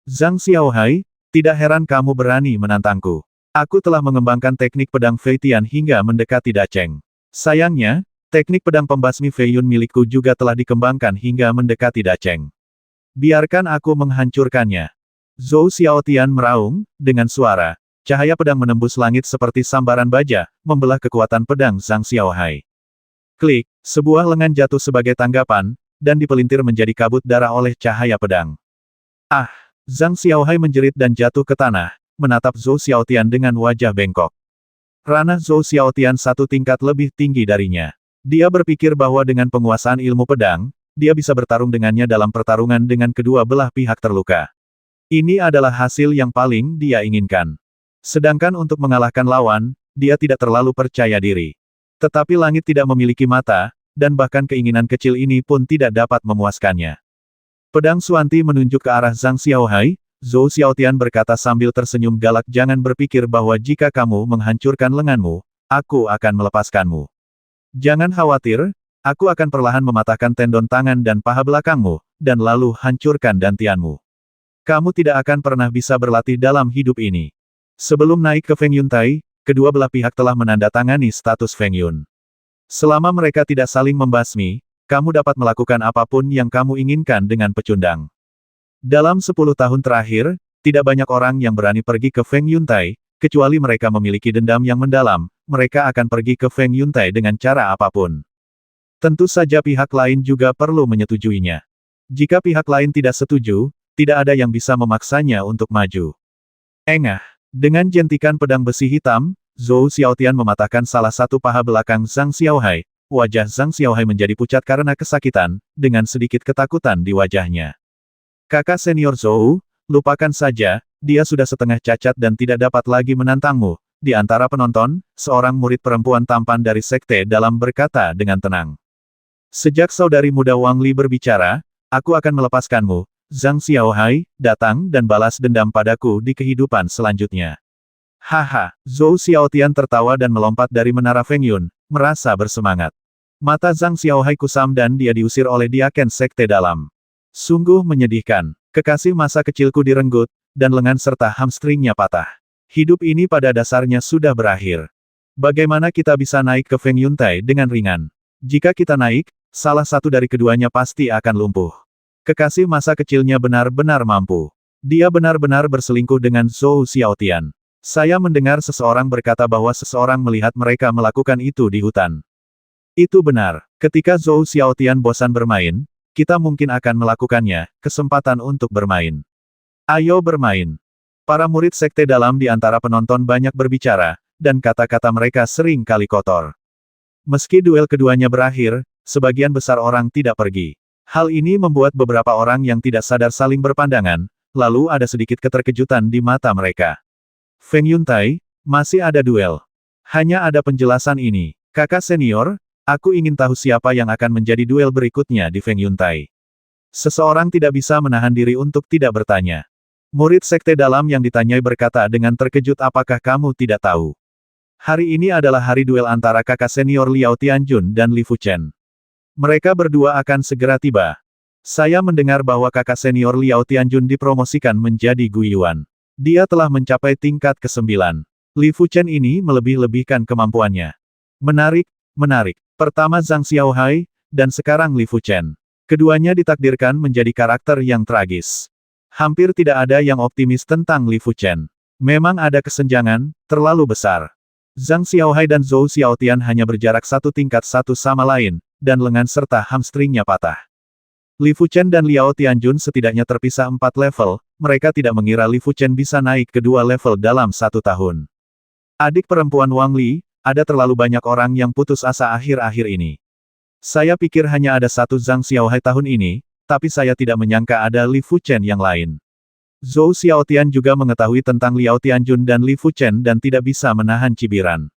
Zhang Xiaohai, tidak heran kamu berani menantangku. Aku telah mengembangkan teknik pedang Feitian hingga mendekati Dacheng. Sayangnya, teknik pedang pembasmi Fei Yun milikku juga telah dikembangkan hingga mendekati Dacheng. Biarkan aku menghancurkannya. Zhou Xiaotian meraung, dengan suara. Cahaya pedang menembus langit seperti sambaran baja, membelah kekuatan pedang Zhang Xiaohai. Klik, sebuah lengan jatuh sebagai tanggapan, dan dipelintir menjadi kabut darah oleh cahaya pedang. Ah! Zhang Xiaohai menjerit dan jatuh ke tanah, menatap Zhou Xiaotian dengan wajah bengkok. Ranah Zhou Xiaotian satu tingkat lebih tinggi darinya. Dia berpikir bahwa dengan penguasaan ilmu pedang, dia bisa bertarung dengannya dalam pertarungan dengan kedua belah pihak terluka. Ini adalah hasil yang paling dia inginkan. Sedangkan untuk mengalahkan lawan, dia tidak terlalu percaya diri. Tetapi langit tidak memiliki mata, dan bahkan keinginan kecil ini pun tidak dapat memuaskannya. Pedang Suanti menunjuk ke arah Zhang Xiaohai, Zhou Xiaotian berkata sambil tersenyum galak, jangan berpikir bahwa jika kamu menghancurkan lenganmu, aku akan melepaskanmu. Jangan khawatir, aku akan perlahan mematahkan tendon tangan dan paha belakangmu, dan lalu hancurkan dantianmu. Kamu tidak akan pernah bisa berlatih dalam hidup ini. Sebelum naik ke Feng Yuntai, kedua belah pihak telah menandatangani status Feng Yun. Selama mereka tidak saling membasmi, kamu dapat melakukan apapun yang kamu inginkan dengan pecundang. Dalam 10 tahun terakhir, tidak banyak orang yang berani pergi ke Feng Yuntai, kecuali mereka memiliki dendam yang mendalam, mereka akan pergi ke Feng Yuntai dengan cara apapun. Tentu saja pihak lain juga perlu menyetujuinya. Jika pihak lain tidak setuju, tidak ada yang bisa memaksanya untuk maju. Engah. Dengan jentikan pedang besi hitam, Zhou Xiaotian mematahkan salah satu paha belakang Zhang Xiaohai. Wajah Zhang Xiaohai menjadi pucat karena kesakitan, dengan sedikit ketakutan di wajahnya. Kakak senior Zhou, lupakan saja, dia sudah setengah cacat dan tidak dapat lagi menantangmu. Di antara penonton, seorang murid perempuan tampan dari sekte dalam berkata dengan tenang. Sejak saudari muda Wang Li berbicara, aku akan melepaskanmu, Zhang Xiaohai, datang dan balas dendam padaku di kehidupan selanjutnya. Haha, Zhou Xiaotian tertawa dan melompat dari menara Feng Yun, merasa bersemangat. Mata Zhang Xiaohai kusam dan dia diusir oleh diaken sekte dalam. Sungguh menyedihkan, kekasih masa kecilku direnggut, dan lengan serta hamstringnya patah. Hidup ini pada dasarnya sudah berakhir. Bagaimana kita bisa naik ke Feng Yuntai dengan ringan? Jika kita naik, salah satu dari keduanya pasti akan lumpuh. Kekasih masa kecilnya benar-benar mampu. Dia benar-benar berselingkuh dengan Zhou Xiaotian. Saya mendengar seseorang berkata bahwa seseorang melihat mereka melakukan itu di hutan. Itu benar. Ketika Zhou Xiaotian bosan bermain, kita mungkin akan melakukannya, kesempatan untuk bermain. Ayo bermain. Para murid sekte dalam di antara penonton banyak berbicara, dan kata-kata mereka sering kali kotor. Meski duel keduanya berakhir, sebagian besar orang tidak pergi. Hal ini membuat beberapa orang yang tidak sadar saling berpandangan, lalu ada sedikit keterkejutan di mata mereka. Feng Yuntai, masih ada duel. Hanya ada penjelasan ini. Kakak senior, aku ingin tahu siapa yang akan menjadi duel berikutnya di Feng Yuntai. Seseorang tidak bisa menahan diri untuk tidak bertanya. Murid sekte dalam yang ditanyai berkata dengan terkejut, apakah kamu tidak tahu? Hari ini adalah hari duel antara kakak senior Liao Tianjun dan Li Fuchen. Mereka berdua akan segera tiba. Saya mendengar bahwa kakak senior Liao Tianjun dipromosikan menjadi Guiyuan. Dia telah mencapai tingkat ke-9. Li Fuchen ini melebih-lebihkan kemampuannya. Menarik, menarik. Pertama Zhang Xiaohai, dan sekarang Li Fuchen. Keduanya ditakdirkan menjadi karakter yang tragis. Hampir tidak ada yang optimis tentang Li Fuchen. Memang ada kesenjangan, terlalu besar. Zhang Xiaohai dan Zhou Xiaotian hanya berjarak satu tingkat satu sama lain, dan lengan serta hamstringnya patah. Li Fuchen dan Liao Tianjun setidaknya terpisah 4 level, mereka tidak mengira Li Fuchen bisa naik ke 2 level dalam 1 tahun. Adik perempuan Wang Li, ada terlalu banyak orang yang putus asa akhir-akhir ini. Saya pikir hanya ada satu Zhang Xiaohai tahun ini, tapi saya tidak menyangka ada Li Fuchen yang lain. Zhou Xiaotian juga mengetahui tentang Liao Tianjun dan Li Fuchen dan tidak bisa menahan cibiran.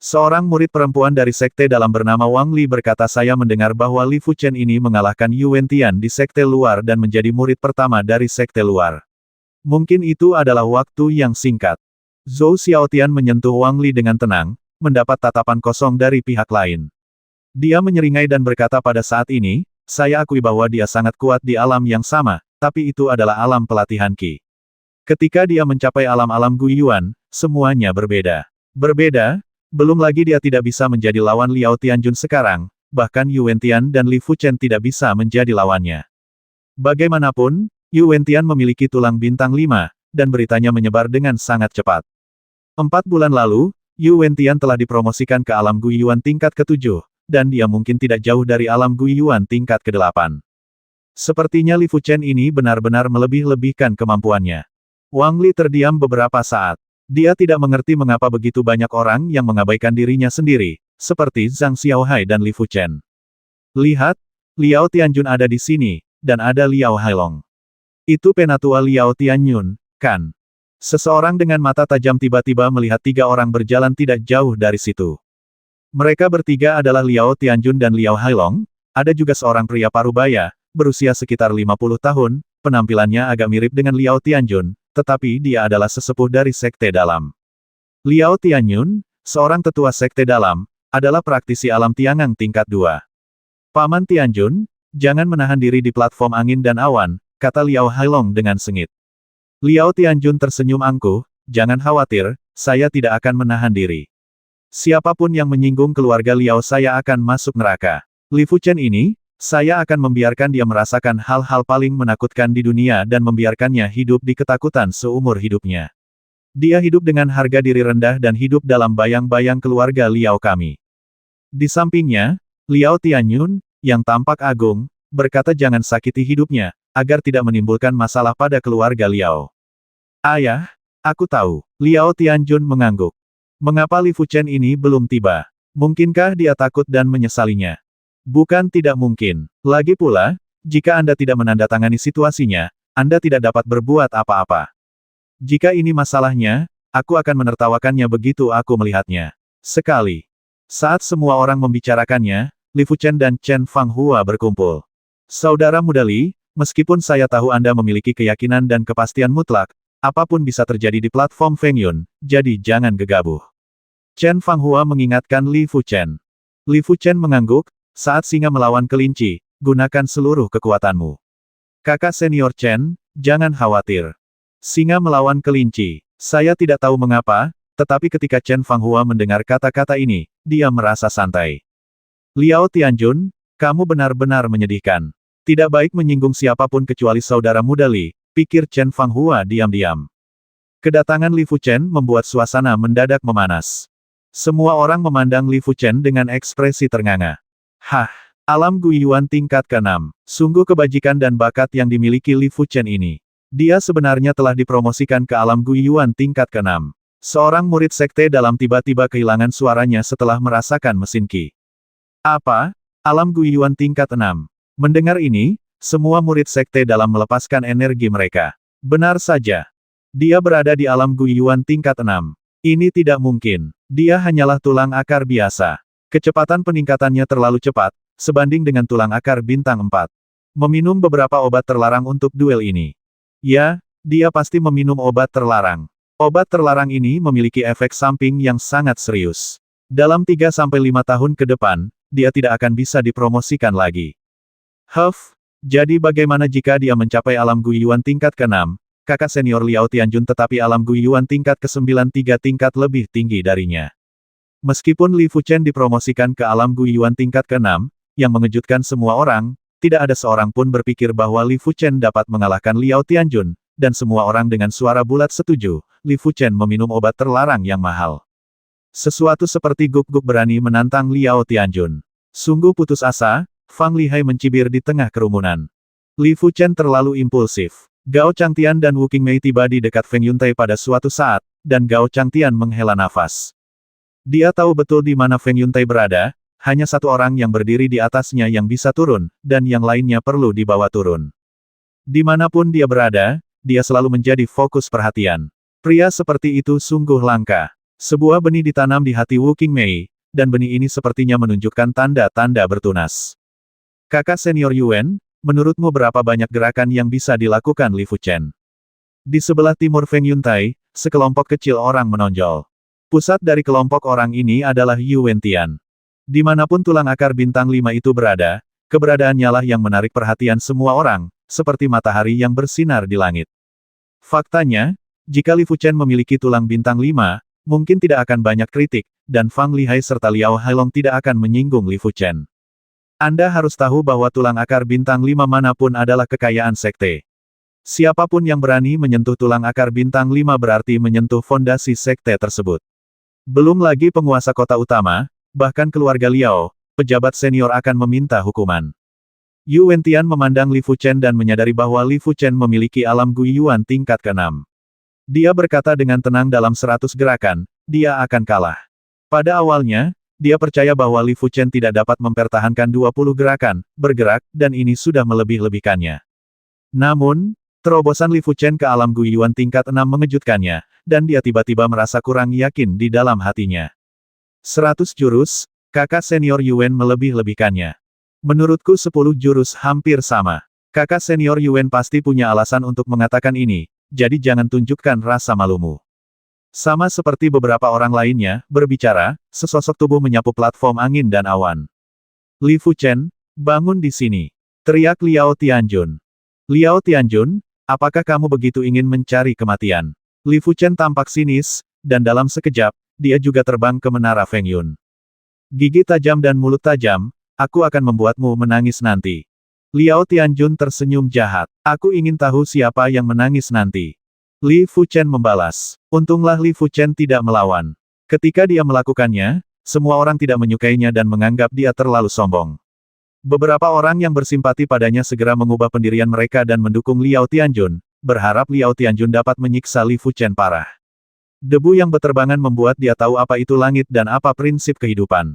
Seorang murid perempuan dari sekte dalam bernama Wang Li berkata, saya mendengar bahwa Li Fuchen ini mengalahkan Yu Wentian di sekte luar dan menjadi murid pertama dari sekte luar. Mungkin itu adalah waktu yang singkat. Zhou Xiaotian menyentuh Wang Li dengan tenang, mendapat tatapan kosong dari pihak lain. Dia menyeringai dan berkata, pada saat ini, saya akui bahwa dia sangat kuat di alam yang sama, tapi itu adalah alam pelatihan Qi. Ketika dia mencapai alam-alam Guiyuan, semuanya berbeda. Berbeda? Belum lagi dia tidak bisa menjadi lawan Liao Tianjun sekarang, bahkan Yu Wentian dan Li Fuchen tidak bisa menjadi lawannya. Bagaimanapun, Yu Wentian memiliki tulang bintang 5, dan beritanya menyebar dengan sangat cepat. 4 bulan lalu, Yu Wentian telah dipromosikan ke alam Guiyuan tingkat ke-7, dan dia mungkin tidak jauh dari alam Guiyuan tingkat ke-8. Sepertinya Li Fuchen ini benar-benar melebih-lebihkan kemampuannya. Wang Li terdiam beberapa saat. Dia tidak mengerti mengapa begitu banyak orang yang mengabaikan dirinya sendiri, seperti Zhang Xiaohai dan Li Fuchen. Lihat, Liao Tianjun ada di sini, dan ada Liao Hailong. Itu penatua Liao Tianyun, kan? Seseorang dengan mata tajam tiba-tiba melihat 3 orang berjalan tidak jauh dari situ. Mereka bertiga adalah Liao Tianjun dan Liao Hailong, ada juga seorang pria parubaya, berusia sekitar 50 tahun, penampilannya agak mirip dengan Liao Tianjun, tetapi dia adalah sesepuh dari sekte dalam. Liao Tianyun, seorang tetua sekte dalam, adalah praktisi alam Tiangang tingkat 2. Paman Tianjun, jangan menahan diri di platform angin dan awan, kata Liao Hailong dengan sengit. Liao Tianjun tersenyum angkuh, jangan khawatir, saya tidak akan menahan diri. Siapapun yang menyinggung keluarga Liao saya akan masuk neraka. Li Fuchen ini, saya akan membiarkan dia merasakan hal-hal paling menakutkan di dunia dan membiarkannya hidup di ketakutan seumur hidupnya. Dia hidup dengan harga diri rendah dan hidup dalam bayang-bayang keluarga Liao kami. Di sampingnya, Liao Tianyun, yang tampak agung, berkata jangan sakiti hidupnya, agar tidak menimbulkan masalah pada keluarga Liao. Ayah, aku tahu. Liao Tianjun mengangguk. Mengapa Li Fuchen ini belum tiba? Mungkinkah dia takut dan menyesalinya? Bukan tidak mungkin. Lagi pula, jika Anda tidak menandatangani situasinya, Anda tidak dapat berbuat apa-apa. Jika ini masalahnya, aku akan menertawakannya begitu aku melihatnya. Sekali. Saat semua orang membicarakannya, Li Fuchen dan Chen Fanghua berkumpul. Saudara muda Li, meskipun saya tahu Anda memiliki keyakinan dan kepastian mutlak, apapun bisa terjadi di platform Feng Yun, jadi jangan gegabah. Chen Fanghua mengingatkan Li Fuchen. Li Fuchen mengangguk, saat singa melawan kelinci, gunakan seluruh kekuatanmu. Kakak senior Chen, jangan khawatir. Singa melawan kelinci. Saya tidak tahu mengapa, tetapi ketika Chen Fanghua mendengar kata-kata ini, dia merasa santai. Liao Tianjun, kamu benar-benar menyedihkan. Tidak baik menyinggung siapapun kecuali saudara muda Li, pikir Chen Fanghua diam-diam. Kedatangan Li Fuchen membuat suasana mendadak memanas. Semua orang memandang Li Fuchen dengan ekspresi ternganga. Hah, alam Guiyuan tingkat ke-6. Sungguh kebajikan dan bakat yang dimiliki Li Fuchen ini. Dia sebenarnya telah dipromosikan ke alam Guiyuan tingkat ke-6. Seorang murid sekte dalam tiba-tiba kehilangan suaranya setelah merasakan mesin Qi. Apa? Alam Guiyuan tingkat 6. Mendengar ini, semua murid sekte dalam melepaskan energi mereka. Benar saja. Dia berada di alam Guiyuan tingkat 6. Ini tidak mungkin. Dia hanyalah tulang akar biasa. Kecepatan peningkatannya terlalu cepat, sebanding dengan tulang akar bintang 4. Meminum beberapa obat terlarang untuk duel ini. Ya, dia pasti meminum obat terlarang. Obat terlarang ini memiliki efek samping yang sangat serius. Dalam 3-5 tahun ke depan, dia tidak akan bisa dipromosikan lagi. Jadi bagaimana jika dia mencapai alam Guiyuan tingkat ke-6, kakak senior Liao Tianjun tetapi alam Guiyuan tingkat ke-9 3 tingkat lebih tinggi darinya. Meskipun Li Fuchen dipromosikan ke alam Guiyuan tingkat ke-6, yang mengejutkan semua orang, tidak ada seorang pun berpikir bahwa Li Fuchen dapat mengalahkan Liao Tianjun, dan semua orang dengan suara bulat setuju, Li Fuchen meminum obat terlarang yang mahal. Sesuatu seperti guk-guk berani menantang Liao Tianjun. Sungguh putus asa, Fang Lihai mencibir di tengah kerumunan. Li Fuchen terlalu impulsif. Gao Changtian dan Wu Qingmei tiba di dekat Feng Yuntai pada suatu saat, dan Gao Changtian menghela nafas. Dia tahu betul di mana Feng Yuntai berada, hanya satu orang yang berdiri di atasnya yang bisa turun, dan yang lainnya perlu dibawa turun. Dimanapun dia berada, dia selalu menjadi fokus perhatian. Pria seperti itu sungguh langka. Sebuah benih ditanam di hati Wu Qingmei, dan benih ini sepertinya menunjukkan tanda-tanda bertunas. Kakak senior Yuan, menurutmu berapa banyak gerakan yang bisa dilakukan Li Fuchen? Di sebelah timur Feng Yuntai, sekelompok kecil orang menonjol. Pusat dari kelompok orang ini adalah Yu Wentian. Dimanapun tulang akar bintang 5 itu berada, keberadaannya lah yang menarik perhatian semua orang, seperti matahari yang bersinar di langit. Faktanya, jika Li Fuchen memiliki tulang bintang 5, mungkin tidak akan banyak kritik, dan Fang Lihai serta Liao Hailong tidak akan menyinggung Li Fuchen. Anda harus tahu bahwa tulang akar bintang 5 manapun adalah kekayaan sekte. Siapapun yang berani menyentuh tulang akar bintang 5 berarti menyentuh fondasi sekte tersebut. Belum lagi penguasa kota utama, bahkan keluarga Liao, pejabat senior akan meminta hukuman. Yu Wentian memandang Li Fuchen dan menyadari bahwa Li Fuchen memiliki alam Guiyuan tingkat ke-6. Dia berkata dengan tenang dalam 100 gerakan, dia akan kalah. Pada awalnya, dia percaya bahwa Li Fuchen tidak dapat mempertahankan 20 gerakan, bergerak, dan ini sudah melebih-lebihkannya. Namun, terobosan Li Fuchen ke alam Guiyuan tingkat 6 mengejutkannya, dan dia tiba-tiba merasa kurang yakin di dalam hatinya. 100 jurus, kakak senior Yuan melebih-lebihkannya. Menurutku 10 jurus hampir sama. Kakak senior Yuan pasti punya alasan untuk mengatakan ini, jadi jangan tunjukkan rasa malumu. Sama seperti beberapa orang lainnya, berbicara, sesosok tubuh menyapu platform angin dan awan. Li Fuchen, bangun di sini. Teriak Liao Tianjun. Liao Tianjun, apakah kamu begitu ingin mencari kematian? Li Fuchen tampak sinis, dan dalam sekejap, dia juga terbang ke menara Feng Yun. Gigi tajam dan mulut tajam, aku akan membuatmu menangis nanti. Liao Tianjun tersenyum jahat. Aku ingin tahu siapa yang menangis nanti. Li Fuchen membalas. Untunglah Li Fuchen tidak melawan. Ketika dia melakukannya, semua orang tidak menyukainya dan menganggap dia terlalu sombong. Beberapa orang yang bersimpati padanya segera mengubah pendirian mereka dan mendukung Liao Tianjun, berharap Liao Tianjun dapat menyiksa Li Fuchen parah. Debu yang berterbangan membuat dia tahu apa itu langit dan apa prinsip kehidupan.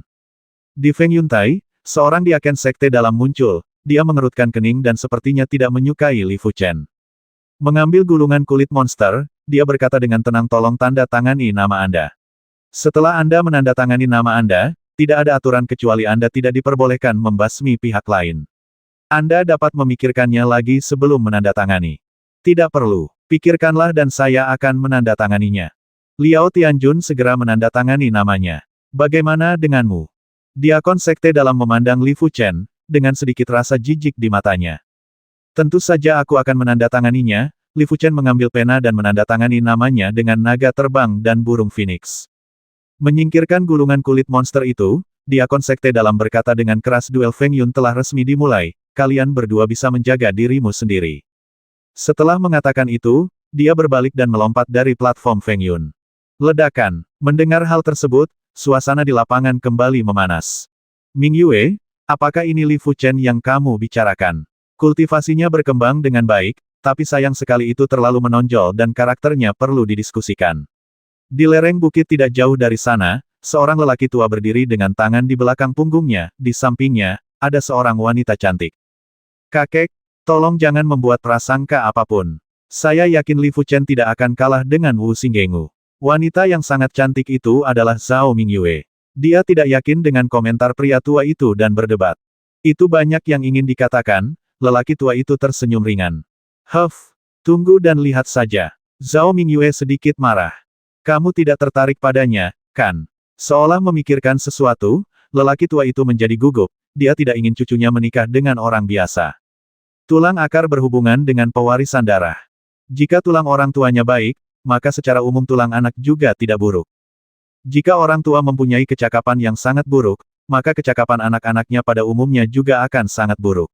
Di Feng Yuntai, seorang diaken sekte dalam muncul, dia mengerutkan kening dan sepertinya tidak menyukai Li Fuchen. Mengambil gulungan kulit monster, dia berkata dengan tenang tolong tanda tangani nama Anda. Setelah Anda menandatangani nama Anda, tidak ada aturan kecuali Anda tidak diperbolehkan membasmi pihak lain. Anda dapat memikirkannya lagi sebelum menandatangani. Tidak perlu. Pikirkanlah dan saya akan menandatanganinya. Liao Tianjun segera menandatangani namanya. Bagaimana denganmu? Diakon sekte dalam memandang Li Fuchen, dengan sedikit rasa jijik di matanya. Tentu saja aku akan menandatanganinya. Li Fuchen mengambil pena dan menandatangani namanya dengan naga terbang dan burung phoenix. Menyingkirkan gulungan kulit monster itu, diakon sekte dalam berkata dengan keras duel Feng Yun telah resmi dimulai, kalian berdua bisa menjaga dirimu sendiri. Setelah mengatakan itu, dia berbalik dan melompat dari platform Feng Yun. Ledakan. Mendengar hal tersebut, suasana di lapangan kembali memanas. Ming Yue, apakah ini Li Fuchen yang kamu bicarakan? Kultivasinya berkembang dengan baik, tapi sayang sekali itu terlalu menonjol dan karakternya perlu didiskusikan. Di lereng bukit tidak jauh dari sana, seorang lelaki tua berdiri dengan tangan di belakang punggungnya, di sampingnya, ada seorang wanita cantik. Kakek, tolong jangan membuat prasangka apapun. Saya yakin Li Fuchen tidak akan kalah dengan Wu Xinggengu. Wanita yang sangat cantik itu adalah Zhao Mingyue. Dia tidak yakin dengan komentar pria tua itu dan berdebat. Itu banyak yang ingin dikatakan, lelaki tua itu tersenyum ringan. Huff, tunggu dan lihat saja. Zhao Mingyue sedikit marah. Kamu tidak tertarik padanya, kan? Seolah memikirkan sesuatu, lelaki tua itu menjadi gugup, dia tidak ingin cucunya menikah dengan orang biasa. Tulang akar berhubungan dengan pewarisan darah. Jika tulang orang tuanya baik, maka secara umum tulang anak juga tidak buruk. Jika orang tua mempunyai kecakapan yang sangat buruk, maka kecakapan anak-anaknya pada umumnya juga akan sangat buruk.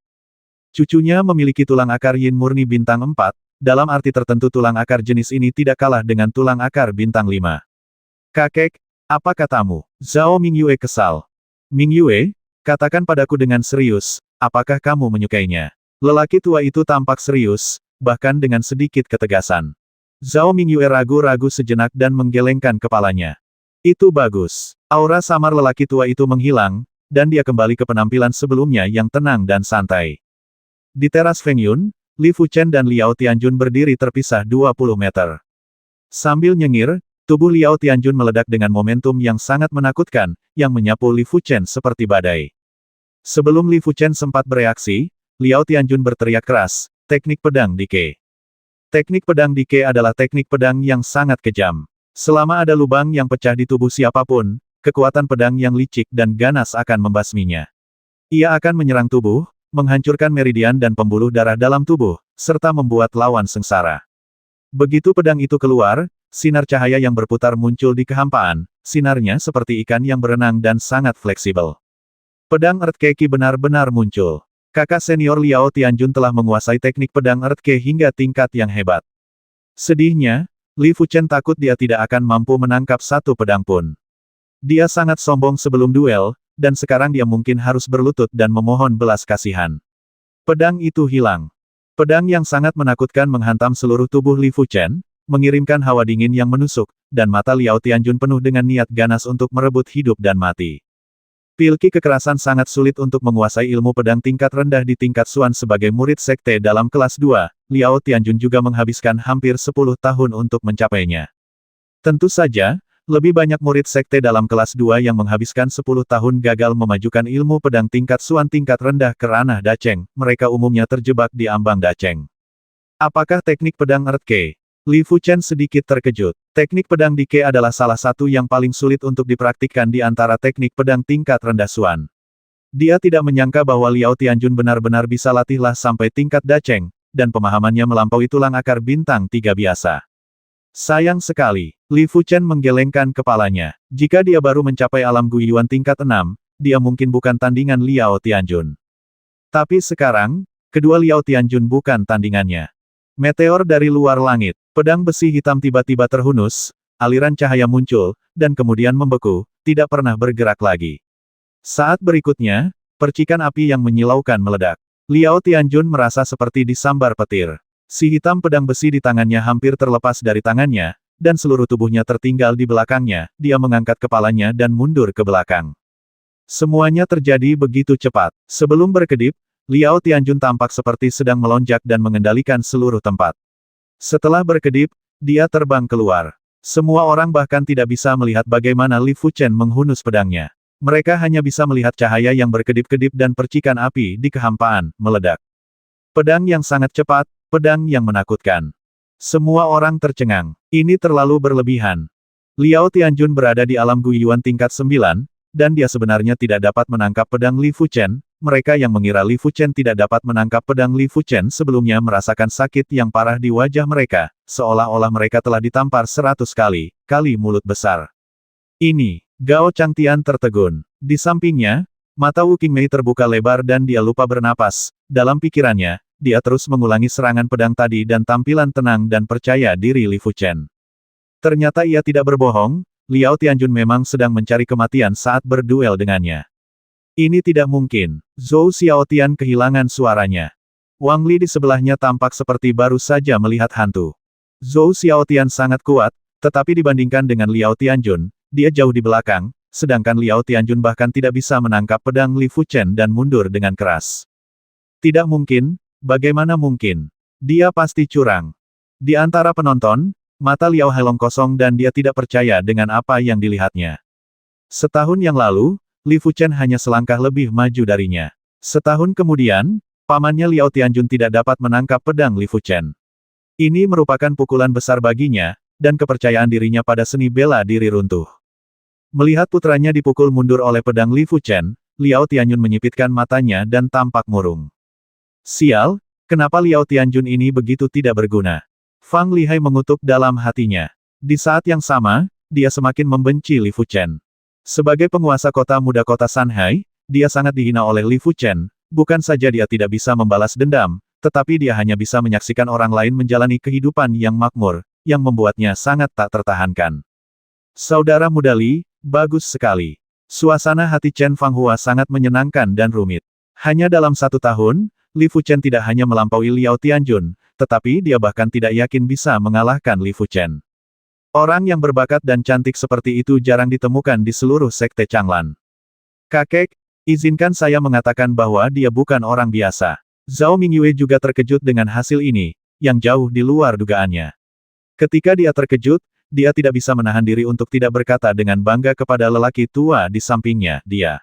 Cucunya memiliki tulang akar yin murni bintang 4, dalam arti tertentu tulang akar jenis ini tidak kalah dengan tulang akar bintang 5. Kakek, apa katamu? Zhao Mingyue kesal. Mingyue, katakan padaku dengan serius, apakah kamu menyukainya? Lelaki tua itu tampak serius, bahkan dengan sedikit ketegasan. Zhao Mingyue ragu-ragu sejenak dan menggelengkan kepalanya. Itu bagus. Aura samar lelaki tua itu menghilang, dan dia kembali ke penampilan sebelumnya yang tenang dan santai. Di teras Feng Yun, Li Fuchen dan Liao Tianjun berdiri terpisah 20 meter. Sambil nyengir, tubuh Liao Tianjun meledak dengan momentum yang sangat menakutkan, yang menyapu Li Fuchen seperti badai. Sebelum Li Fuchen sempat bereaksi, Liao Tianjun berteriak keras, teknik pedang Dike. Teknik pedang Dike adalah teknik pedang yang sangat kejam. Selama ada lubang yang pecah di tubuh siapapun, kekuatan pedang yang licik dan ganas akan membasminya. Ia akan menyerang tubuh, menghancurkan meridian dan pembuluh darah dalam tubuh, serta membuat lawan sengsara. Begitu pedang itu keluar, sinar cahaya yang berputar muncul di kehampaan, sinarnya seperti ikan yang berenang dan sangat fleksibel. Pedang Earth Keki benar-benar muncul. Kakak senior Liao Tianjun telah menguasai teknik pedang Earth Ke hingga tingkat yang hebat. Sedihnya, Li Fuchen takut dia tidak akan mampu menangkap satu pedang pun. Dia sangat sombong sebelum duel, dan sekarang dia mungkin harus berlutut dan memohon belas kasihan. Pedang itu hilang. Pedang yang sangat menakutkan menghantam seluruh tubuh Li Fuchen, mengirimkan hawa dingin yang menusuk, dan mata Liao Tianjun penuh dengan niat ganas untuk merebut hidup dan mati. Pilki kekerasan sangat sulit untuk menguasai ilmu pedang tingkat rendah di tingkat Suan sebagai murid sekte dalam kelas 2, Liao Tianjun juga menghabiskan hampir 10 tahun untuk mencapainya. Tentu saja, lebih banyak murid sekte dalam kelas 2 yang menghabiskan 10 tahun gagal memajukan ilmu pedang tingkat Suan tingkat rendah ke ranah Dacheng, mereka umumnya terjebak di ambang Dacheng. Apakah teknik pedang Earth Ke? Li Fuchen sedikit terkejut. Teknik pedang Dike adalah salah satu yang paling sulit untuk dipraktikkan di antara teknik pedang tingkat rendah Suan. Dia tidak menyangka bahwa Liao Tianjun benar-benar bisa latihlah sampai tingkat Dacheng, dan pemahamannya melampaui tulang akar bintang 3 biasa. Sayang sekali, Li Fuchen menggelengkan kepalanya. Jika dia baru mencapai alam Guiyuan tingkat 6, dia mungkin bukan tandingan Liao Tianjun. Tapi sekarang, kedua Liao Tianjun bukan tandingannya. Meteor dari luar langit, pedang besi hitam tiba-tiba terhunus, aliran cahaya muncul, dan kemudian membeku, tidak pernah bergerak lagi. Saat berikutnya, percikan api yang menyilaukan meledak. Liao Tianjun merasa seperti disambar petir. Si hitam pedang besi di tangannya hampir terlepas dari tangannya, dan seluruh tubuhnya tertinggal di belakangnya, dia mengangkat kepalanya dan mundur ke belakang. Semuanya terjadi begitu cepat. Sebelum berkedip, Liao Tianjun tampak seperti sedang melonjak dan mengendalikan seluruh tempat. Setelah berkedip, dia terbang keluar. Semua orang bahkan tidak bisa melihat bagaimana Li Fuchen menghunus pedangnya. Mereka hanya bisa melihat cahaya yang berkedip-kedip dan percikan api di kehampaan, meledak. Pedang yang sangat cepat, pedang yang menakutkan. Semua orang tercengang. Ini terlalu berlebihan. Liao Tianjun berada di alam Guiyuan tingkat 9, dan dia sebenarnya tidak dapat menangkap pedang Li Fuchen. Mereka yang mengira Li Fuchen tidak dapat menangkap pedang Li Fuchen sebelumnya merasakan sakit yang parah di wajah mereka, seolah-olah mereka telah ditampar 100 kali mulut besar. Ini, Gao Changtian tertegun. Di sampingnya, mata Wu Qingmei terbuka lebar dan dia lupa bernapas. Dalam pikirannya, dia terus mengulangi serangan pedang tadi dan tampilan tenang dan percaya diri Li Fuchen. Ternyata ia tidak berbohong, Liao Tianjun memang sedang mencari kematian saat berduel dengannya. Ini tidak mungkin. Zhou Xiaotian kehilangan suaranya. Wang Li di sebelahnya tampak seperti baru saja melihat hantu. Zhou Xiaotian sangat kuat, tetapi dibandingkan dengan Liao Tianjun, dia jauh di belakang, sedangkan Liao Tianjun bahkan tidak bisa menangkap pedang Li Fuchen dan mundur dengan keras. Tidak mungkin, bagaimana mungkin? Dia pasti curang. Di antara penonton, mata Liao Hailong kosong dan dia tidak percaya dengan apa yang dilihatnya. Setahun yang lalu, Li Fuchen hanya selangkah lebih maju darinya. Setahun kemudian, pamannya Liao Tianjun tidak dapat menangkap pedang Li Fuchen. Ini merupakan pukulan besar baginya, dan kepercayaan dirinya pada seni bela diri runtuh. Melihat putranya dipukul mundur oleh pedang Li Fuchen, Liao Tianjun menyipitkan matanya dan tampak murung. Sial, kenapa Liao Tianjun ini begitu tidak berguna? Fang Lihai mengutuk dalam hatinya. Di saat yang sama, dia semakin membenci Li Fuchen. Sebagai penguasa kota muda kota Shanghai, dia sangat dihina oleh Li Fuchen. Bukan saja dia tidak bisa membalas dendam, tetapi dia hanya bisa menyaksikan orang lain menjalani kehidupan yang makmur, yang membuatnya sangat tak tertahankan. Saudara muda Li, bagus sekali. Suasana hati Chen Fanghua sangat menyenangkan dan rumit. Hanya dalam 1 tahun, Li Fuchen tidak hanya melampaui Liao Tianjun, tetapi dia bahkan tidak yakin bisa mengalahkan Li Fuchen. Orang yang berbakat dan cantik seperti itu jarang ditemukan di seluruh sekte Changlan. Kakek, izinkan saya mengatakan bahwa dia bukan orang biasa. Zhao Mingyue juga terkejut dengan hasil ini, yang jauh di luar dugaannya. Ketika dia terkejut, dia tidak bisa menahan diri untuk tidak berkata dengan bangga kepada lelaki tua di sampingnya, dia.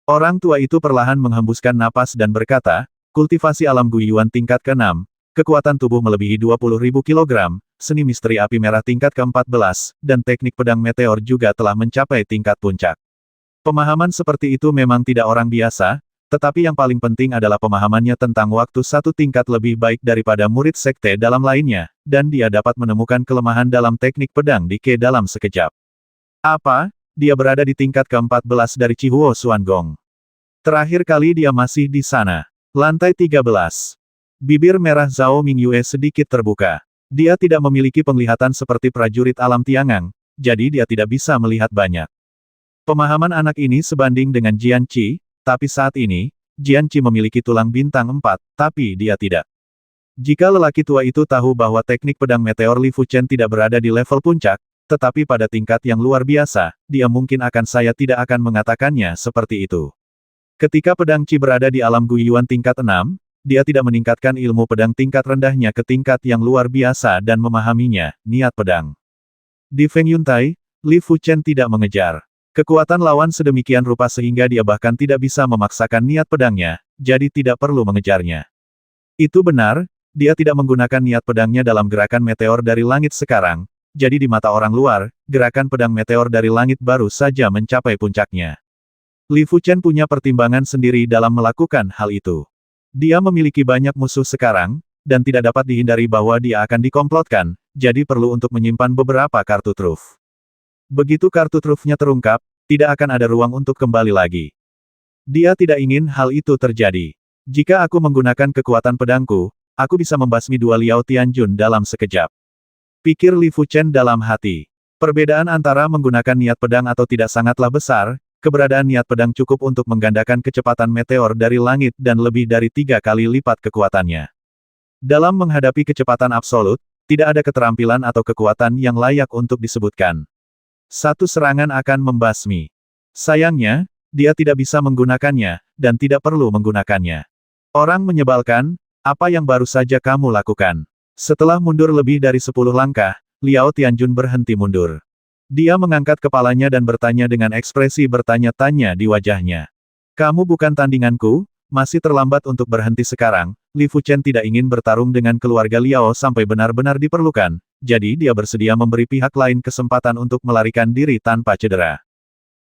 Orang tua itu perlahan menghembuskan napas dan berkata, kultivasi alam Guiyuan tingkat ke-6, kekuatan tubuh melebihi 20.000 kg, seni misteri api merah tingkat ke-14, dan teknik pedang meteor juga telah mencapai tingkat puncak. Pemahaman seperti itu memang tidak orang biasa, tetapi yang paling penting adalah pemahamannya tentang waktu 1 tingkat lebih baik daripada murid sekte dalam lainnya, dan dia dapat menemukan kelemahan dalam teknik pedang di Ke dalam sekejap. Apa? Dia berada di tingkat ke-14 dari Chihuo Xuangong. Terakhir kali dia masih di sana. Lantai 13. Bibir merah Zhao Mingyue sedikit terbuka. Dia tidak memiliki penglihatan seperti prajurit alam Tiangang, jadi dia tidak bisa melihat banyak. Pemahaman anak ini sebanding dengan Jian Qi, tapi saat ini, Jian Qi memiliki tulang bintang 4, tapi dia tidak. Jika lelaki tua itu tahu bahwa teknik pedang meteor Li Fuchen tidak berada di level puncak, tetapi pada tingkat yang luar biasa, dia mungkin saya tidak akan mengatakannya seperti itu. Ketika pedang Qi berada di alam Guiyuan tingkat 6, dia tidak meningkatkan ilmu pedang tingkat rendahnya ke tingkat yang luar biasa dan memahaminya, niat pedang. Di Feng Yuntai, Li Fuchen tidak mengejar kekuatan lawan sedemikian rupa sehingga dia bahkan tidak bisa memaksakan niat pedangnya, jadi tidak perlu mengejarnya. Itu benar, dia tidak menggunakan niat pedangnya dalam gerakan meteor dari langit sekarang, jadi di mata orang luar, gerakan pedang meteor dari langit baru saja mencapai puncaknya. Li Fuchen punya pertimbangan sendiri dalam melakukan hal itu. Dia memiliki banyak musuh sekarang, dan tidak dapat dihindari bahwa dia akan dikomplotkan, jadi perlu untuk menyimpan beberapa kartu truf. Begitu kartu trufnya terungkap, tidak akan ada ruang untuk kembali lagi. Dia tidak ingin hal itu terjadi. Jika aku menggunakan kekuatan pedangku, aku bisa membasmi 2 Liao Tianjun dalam sekejap. Pikir Li Fuchen dalam hati. Perbedaan antara menggunakan niat pedang atau tidak sangatlah besar, keberadaan niat pedang cukup untuk menggandakan kecepatan meteor dari langit dan lebih dari 3 kali lipat kekuatannya. Dalam menghadapi kecepatan absolut, tidak ada keterampilan atau kekuatan yang layak untuk disebutkan. Satu serangan akan membasmi. Sayangnya, dia tidak bisa menggunakannya, dan tidak perlu menggunakannya. Orang menyebalkan, apa yang baru saja kamu lakukan? Setelah mundur lebih dari 10 langkah, Liao Tianjun berhenti mundur. Dia mengangkat kepalanya dan bertanya dengan ekspresi bertanya-tanya di wajahnya. Kamu bukan tandinganku, masih terlambat untuk berhenti sekarang. Li Fuchen tidak ingin bertarung dengan keluarga Liao sampai benar-benar diperlukan, jadi dia bersedia memberi pihak lain kesempatan untuk melarikan diri tanpa cedera.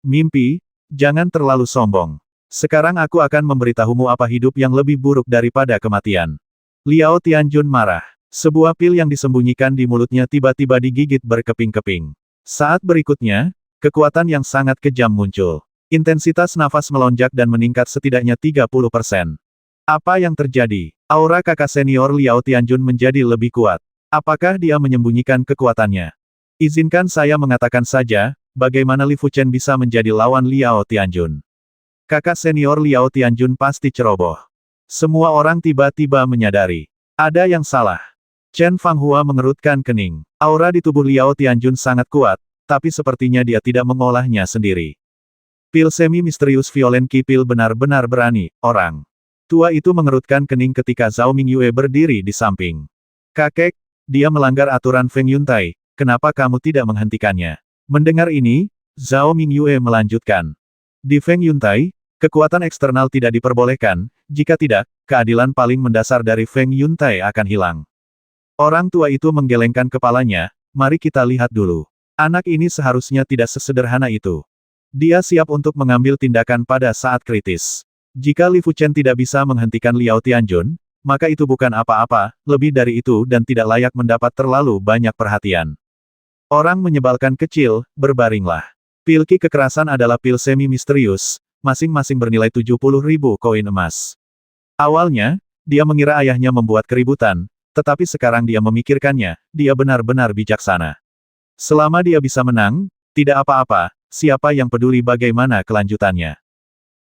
Mimpi, jangan terlalu sombong. Sekarang aku akan memberitahumu apa hidup yang lebih buruk daripada kematian. Liao Tianjun marah. Sebuah pil yang disembunyikan di mulutnya tiba-tiba digigit berkeping-keping. Saat berikutnya, kekuatan yang sangat kejam muncul. Intensitas nafas melonjak dan meningkat setidaknya 30%. Apa yang terjadi? Aura kakak senior Liao Tianjun menjadi lebih kuat. Apakah dia menyembunyikan kekuatannya? Izinkan saya mengatakan saja, bagaimana Li Fuchen bisa menjadi lawan Liao Tianjun. Kakak senior Liao Tianjun pasti ceroboh. Semua orang tiba-tiba menyadari. Ada yang salah. Chen Fanghua mengerutkan kening. Aura di tubuh Liao Tianjun sangat kuat, tapi sepertinya dia tidak mengolahnya sendiri. Pil semi-misterius Violen Ki Pil benar-benar berani, orang. Tua itu mengerutkan kening ketika Zhao Mingyue berdiri di samping. Kakek, dia melanggar aturan Feng Yuntai, kenapa kamu tidak menghentikannya? Mendengar ini, Zhao Mingyue melanjutkan. Di Feng Yuntai, kekuatan eksternal tidak diperbolehkan, jika tidak, keadilan paling mendasar dari Feng Yuntai akan hilang. Orang tua itu menggelengkan kepalanya, mari kita lihat dulu. Anak ini seharusnya tidak sesederhana itu. Dia siap untuk mengambil tindakan pada saat kritis. Jika Li Fuchen tidak bisa menghentikan Liao Tianjun, maka itu bukan apa-apa, lebih dari itu dan tidak layak mendapat terlalu banyak perhatian. Orang menyebalkan kecil, berbaringlah. Pil Ki kekerasan adalah pil semi-misterius, masing-masing bernilai 70.000 koin emas. Awalnya, dia mengira ayahnya membuat keributan, tetapi sekarang dia memikirkannya, dia benar-benar bijaksana. Selama dia bisa menang, tidak apa-apa, siapa yang peduli bagaimana kelanjutannya.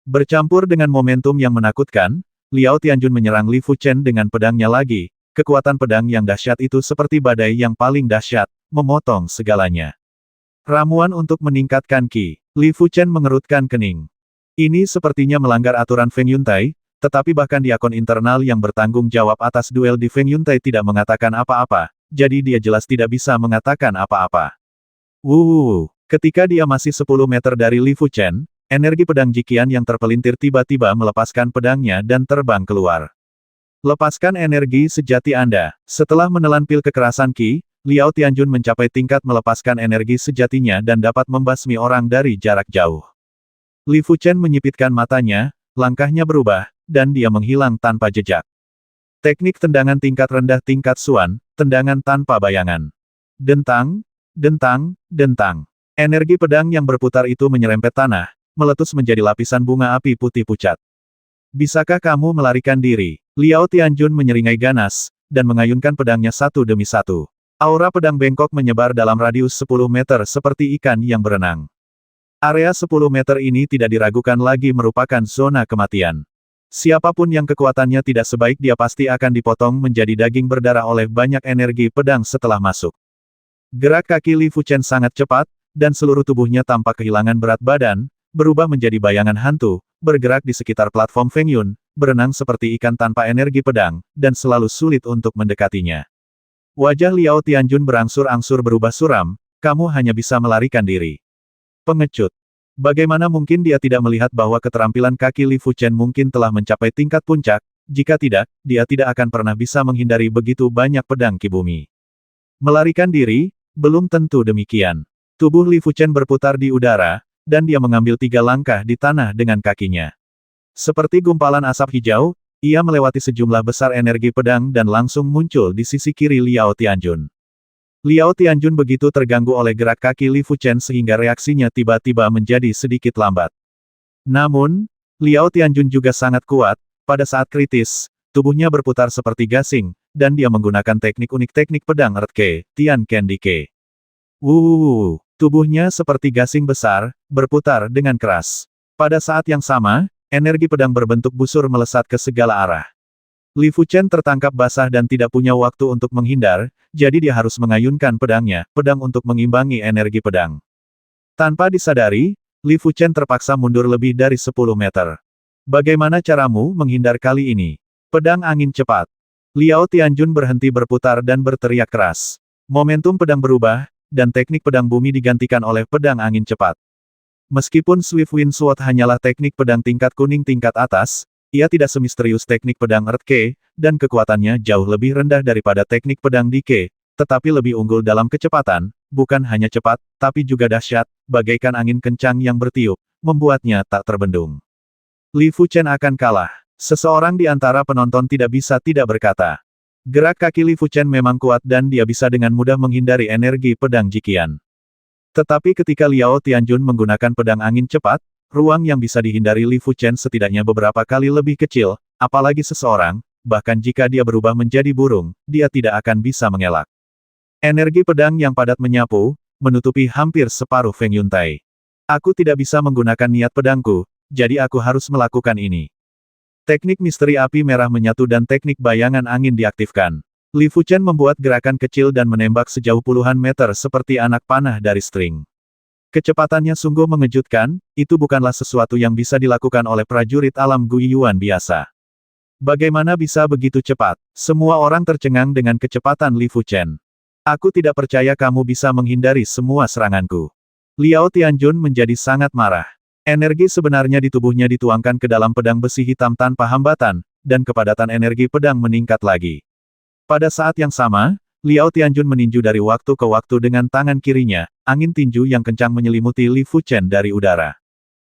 Bercampur dengan momentum yang menakutkan, Liao Tianjun menyerang Li Fuchen dengan pedangnya lagi, kekuatan pedang yang dahsyat itu seperti badai yang paling dahsyat, memotong segalanya. Ramuan untuk meningkatkan Qi. Li Fuchen mengerutkan kening. Ini sepertinya melanggar aturan Feng Yuntai, tetapi bahkan di akun internal yang bertanggung jawab atas duel di Feng Yuntai tidak mengatakan apa-apa, jadi dia jelas tidak bisa mengatakan apa-apa. Ketika dia masih 10 meter dari Li Fuchen, energi pedang Jiqian yang terpelintir tiba-tiba melepaskan pedangnya dan terbang keluar. Lepaskan energi sejati Anda. Setelah menelan pil kekerasan Qi, Liao Tianjun mencapai tingkat melepaskan energi sejatinya dan dapat membasmi orang dari jarak jauh. Li Fuchen menyipitkan matanya, langkahnya berubah, dan dia menghilang tanpa jejak. Teknik tendangan tingkat rendah tingkat Suan, tendangan tanpa bayangan. Dentang, dentang, dentang. Energi pedang yang berputar itu menyerempet tanah, meletus menjadi lapisan bunga api putih pucat. Bisakah kamu melarikan diri? Liao Tianjun menyeringai ganas, dan mengayunkan pedangnya satu demi satu. Aura pedang bengkok menyebar dalam radius 10 meter seperti ikan yang berenang. Area 10 meter ini tidak diragukan lagi merupakan zona kematian. Siapapun yang kekuatannya tidak sebaik dia pasti akan dipotong menjadi daging berdarah oleh banyak energi pedang setelah masuk. Gerak kaki Li Fuchen sangat cepat, dan seluruh tubuhnya tanpa kehilangan berat badan, berubah menjadi bayangan hantu, bergerak di sekitar platform Feng Yun, berenang seperti ikan tanpa energi pedang, dan selalu sulit untuk mendekatinya. Wajah Liao Tianjun berangsur-angsur berubah suram, kamu hanya bisa melarikan diri. Pengecut. Bagaimana mungkin dia tidak melihat bahwa keterampilan kaki Li Fuchen mungkin telah mencapai tingkat puncak, jika tidak, dia tidak akan pernah bisa menghindari begitu banyak pedang Ki bumi. Melarikan diri, belum tentu demikian. Tubuh Li Fuchen berputar di udara, dan dia mengambil 3 langkah di tanah dengan kakinya. Seperti gumpalan asap hijau, ia melewati sejumlah besar energi pedang dan langsung muncul di sisi kiri Liao Tianjun. Liao Tianjun begitu terganggu oleh gerak kaki Li Fuchen sehingga reaksinya tiba-tiba menjadi sedikit lambat. Namun, Liao Tianjun juga sangat kuat, pada saat kritis, tubuhnya berputar seperti gasing, dan dia menggunakan teknik unik teknik pedang Earth Ke, Tian Candy Ke. Tubuhnya seperti gasing besar, berputar dengan keras. Pada saat yang sama, energi pedang berbentuk busur melesat ke segala arah. Li Fuchen tertangkap basah dan tidak punya waktu untuk menghindar, jadi dia harus mengayunkan pedangnya, pedang untuk mengimbangi energi pedang. Tanpa disadari, Li Fuchen terpaksa mundur lebih dari 10 meter. Bagaimana caramu menghindar kali ini? Pedang angin cepat. Liao Tianjun berhenti berputar dan berteriak keras. Momentum pedang berubah, dan teknik pedang bumi digantikan oleh pedang angin cepat. Meskipun Swift Wind Sword hanyalah teknik pedang tingkat kuning tingkat atas, ia tidak semisterius teknik pedang Earth Ke, dan kekuatannya jauh lebih rendah daripada teknik pedang Di Ke, tetapi lebih unggul dalam kecepatan, bukan hanya cepat, tapi juga dahsyat, bagaikan angin kencang yang bertiup, membuatnya tak terbendung. Li Fuchen akan kalah. Seseorang di antara penonton tidak bisa tidak berkata. Gerak kaki Li Fuchen memang kuat dan dia bisa dengan mudah menghindari energi pedang Jiqian. Tetapi ketika Liao Tianjun menggunakan pedang angin cepat, ruang yang bisa dihindari Li Fuchen setidaknya beberapa kali lebih kecil, apalagi seseorang, bahkan jika dia berubah menjadi burung, dia tidak akan bisa mengelak. Energi pedang yang padat menyapu, menutupi hampir separuh Feng Yuntai. Aku tidak bisa menggunakan niat pedangku, jadi aku harus melakukan ini. Teknik misteri api merah menyatu dan teknik bayangan angin diaktifkan. Li Fuchen membuat gerakan kecil dan menembak sejauh puluhan meter seperti anak panah dari string. Kecepatannya sungguh mengejutkan, itu bukanlah sesuatu yang bisa dilakukan oleh prajurit alam Guiyuan biasa. Bagaimana bisa begitu cepat? Semua orang tercengang dengan kecepatan Li Fuchen. Aku tidak percaya kamu bisa menghindari semua seranganku. Liao Tianjun menjadi sangat marah. Energi sebenarnya di tubuhnya dituangkan ke dalam pedang besi hitam tanpa hambatan, dan kepadatan energi pedang meningkat lagi. Pada saat yang sama, Liao Tianjun meninju dari waktu ke waktu dengan tangan kirinya, angin tinju yang kencang menyelimuti Li Fuchen dari udara.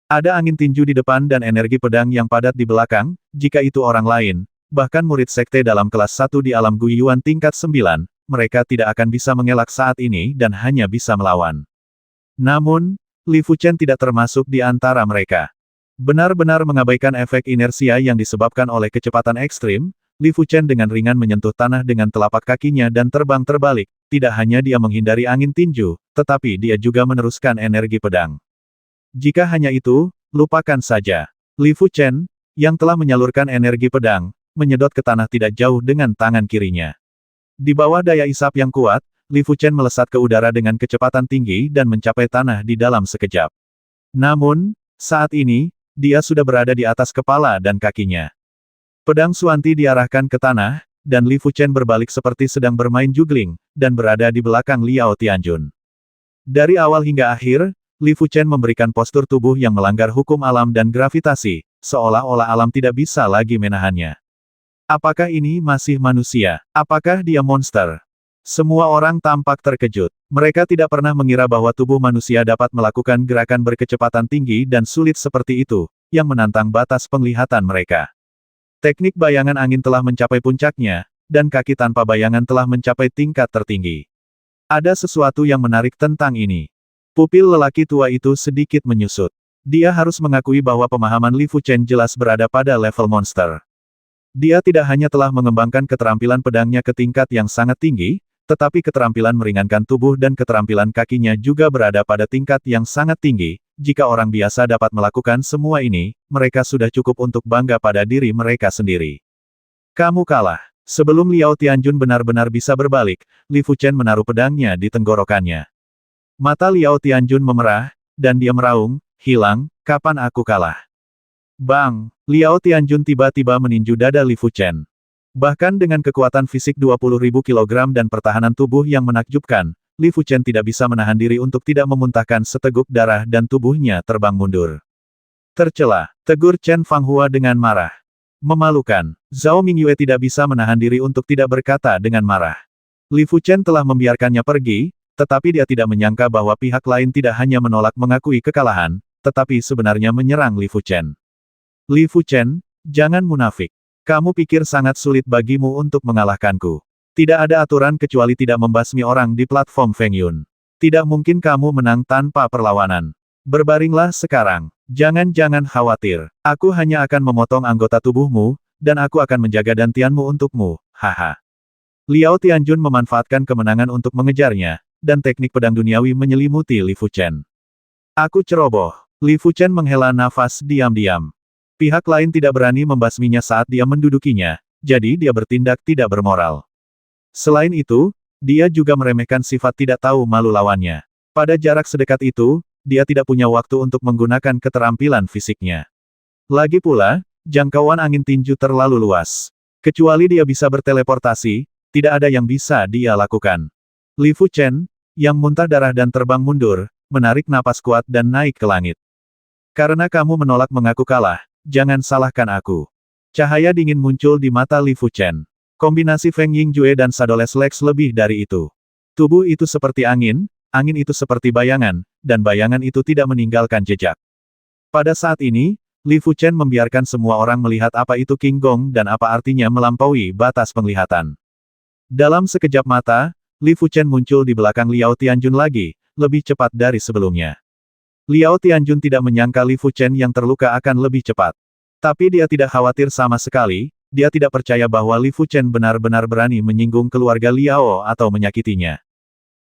Ada angin tinju di depan dan energi pedang yang padat di belakang, jika itu orang lain, bahkan murid sekte dalam kelas 1 di alam Guiyuan tingkat 9, mereka tidak akan bisa mengelak saat ini dan hanya bisa melawan. Namun, Li Fuchen tidak termasuk di antara mereka. Benar-benar mengabaikan efek inersia yang disebabkan oleh kecepatan ekstrim, Li Fuchen dengan ringan menyentuh tanah dengan telapak kakinya dan terbang terbalik. Tidak hanya dia menghindari angin tinju, tetapi dia juga meneruskan energi pedang. Jika hanya itu, lupakan saja. Li Fuchen, yang telah menyalurkan energi pedang, menyedot ke tanah tidak jauh dengan tangan kirinya. Di bawah daya isap yang kuat, Li Fuchen melesat ke udara dengan kecepatan tinggi dan mencapai tanah di dalam sekejap. Namun, saat ini, dia sudah berada di atas kepala dan kakinya. Pedang Xuanti diarahkan ke tanah, dan Li Fuchen berbalik seperti sedang bermain jugling, dan berada di belakang Liao Tianjun. Dari awal hingga akhir, Li Fuchen memberikan postur tubuh yang melanggar hukum alam dan gravitasi, seolah-olah alam tidak bisa lagi menahannya. Apakah ini masih manusia? Apakah dia monster? Semua orang tampak terkejut. Mereka tidak pernah mengira bahwa tubuh manusia dapat melakukan gerakan berkecepatan tinggi dan sulit seperti itu, yang menantang batas penglihatan mereka. Teknik bayangan angin telah mencapai puncaknya, dan kaki tanpa bayangan telah mencapai tingkat tertinggi. Ada sesuatu yang menarik tentang ini. Pupil lelaki tua itu sedikit menyusut. Dia harus mengakui bahwa pemahaman Li Fuchen jelas berada pada level monster. Dia tidak hanya telah mengembangkan keterampilan pedangnya ke tingkat yang sangat tinggi, tetapi keterampilan meringankan tubuh dan keterampilan kakinya juga berada pada tingkat yang sangat tinggi. Jika orang biasa dapat melakukan semua ini, mereka sudah cukup untuk bangga pada diri mereka sendiri. Kamu kalah. Sebelum Liao Tianjun benar-benar bisa berbalik, Li Fuchen menaruh pedangnya di tenggorokannya. Mata Liao Tianjun memerah, dan dia meraung, hilang, kapan aku kalah? Bang! Liao Tianjun tiba-tiba meninju dada Li Fuchen. Bahkan dengan kekuatan fisik 20.000 kg dan pertahanan tubuh yang menakjubkan, Li Fuchen tidak bisa menahan diri untuk tidak memuntahkan seteguk darah dan tubuhnya terbang mundur. Tercela, tegur Chen Fanghua dengan marah. Memalukan, Zhao Mingyue tidak bisa menahan diri untuk tidak berkata dengan marah. Li Fuchen telah membiarkannya pergi, tetapi dia tidak menyangka bahwa pihak lain tidak hanya menolak mengakui kekalahan, tetapi sebenarnya menyerang Li Fuchen. Li Fuchen, jangan munafik. Kamu pikir sangat sulit bagimu untuk mengalahkanku. Tidak ada aturan kecuali tidak membasmi orang di platform Feng Yun. Tidak mungkin kamu menang tanpa perlawanan. Berbaringlah sekarang. Jangan-jangan khawatir. Aku hanya akan memotong anggota tubuhmu, dan aku akan menjaga dantianmu untukmu, haha. Liao Tianjun memanfaatkan kemenangan untuk mengejarnya, dan teknik pedang duniawi menyelimuti Li Fuchen. Aku ceroboh. Li Fuchen menghela nafas diam-diam. Pihak lain tidak berani membasminya saat dia mendudukinya, jadi dia bertindak tidak bermoral. Selain itu, dia juga meremehkan sifat tidak tahu malu lawannya. Pada jarak sedekat itu, dia tidak punya waktu untuk menggunakan keterampilan fisiknya. Lagi pula, jangkauan angin tinju terlalu luas. Kecuali dia bisa berteleportasi, tidak ada yang bisa dia lakukan. Li Fuchen, yang muntah darah dan terbang mundur, menarik napas kuat dan naik ke langit. Karena kamu menolak mengaku kalah, jangan salahkan aku. Cahaya dingin muncul di mata Li Fuchen. Kombinasi Feng Yingjue dan Shadows Lex lebih dari itu. Tubuh itu seperti angin itu seperti bayangan, dan bayangan itu tidak meninggalkan jejak. Pada saat ini, Li Fuchen membiarkan semua orang melihat apa itu King Gong dan apa artinya melampaui batas penglihatan. Dalam sekejap mata, Li Fuchen muncul di belakang Liao Tianjun lagi, lebih cepat dari sebelumnya. Liao Tianjun tidak menyangka Li Fuchen yang terluka akan lebih cepat. Tapi dia tidak khawatir sama sekali, dia tidak percaya bahwa Li Fuchen benar-benar berani menyinggung keluarga Liao atau menyakitinya.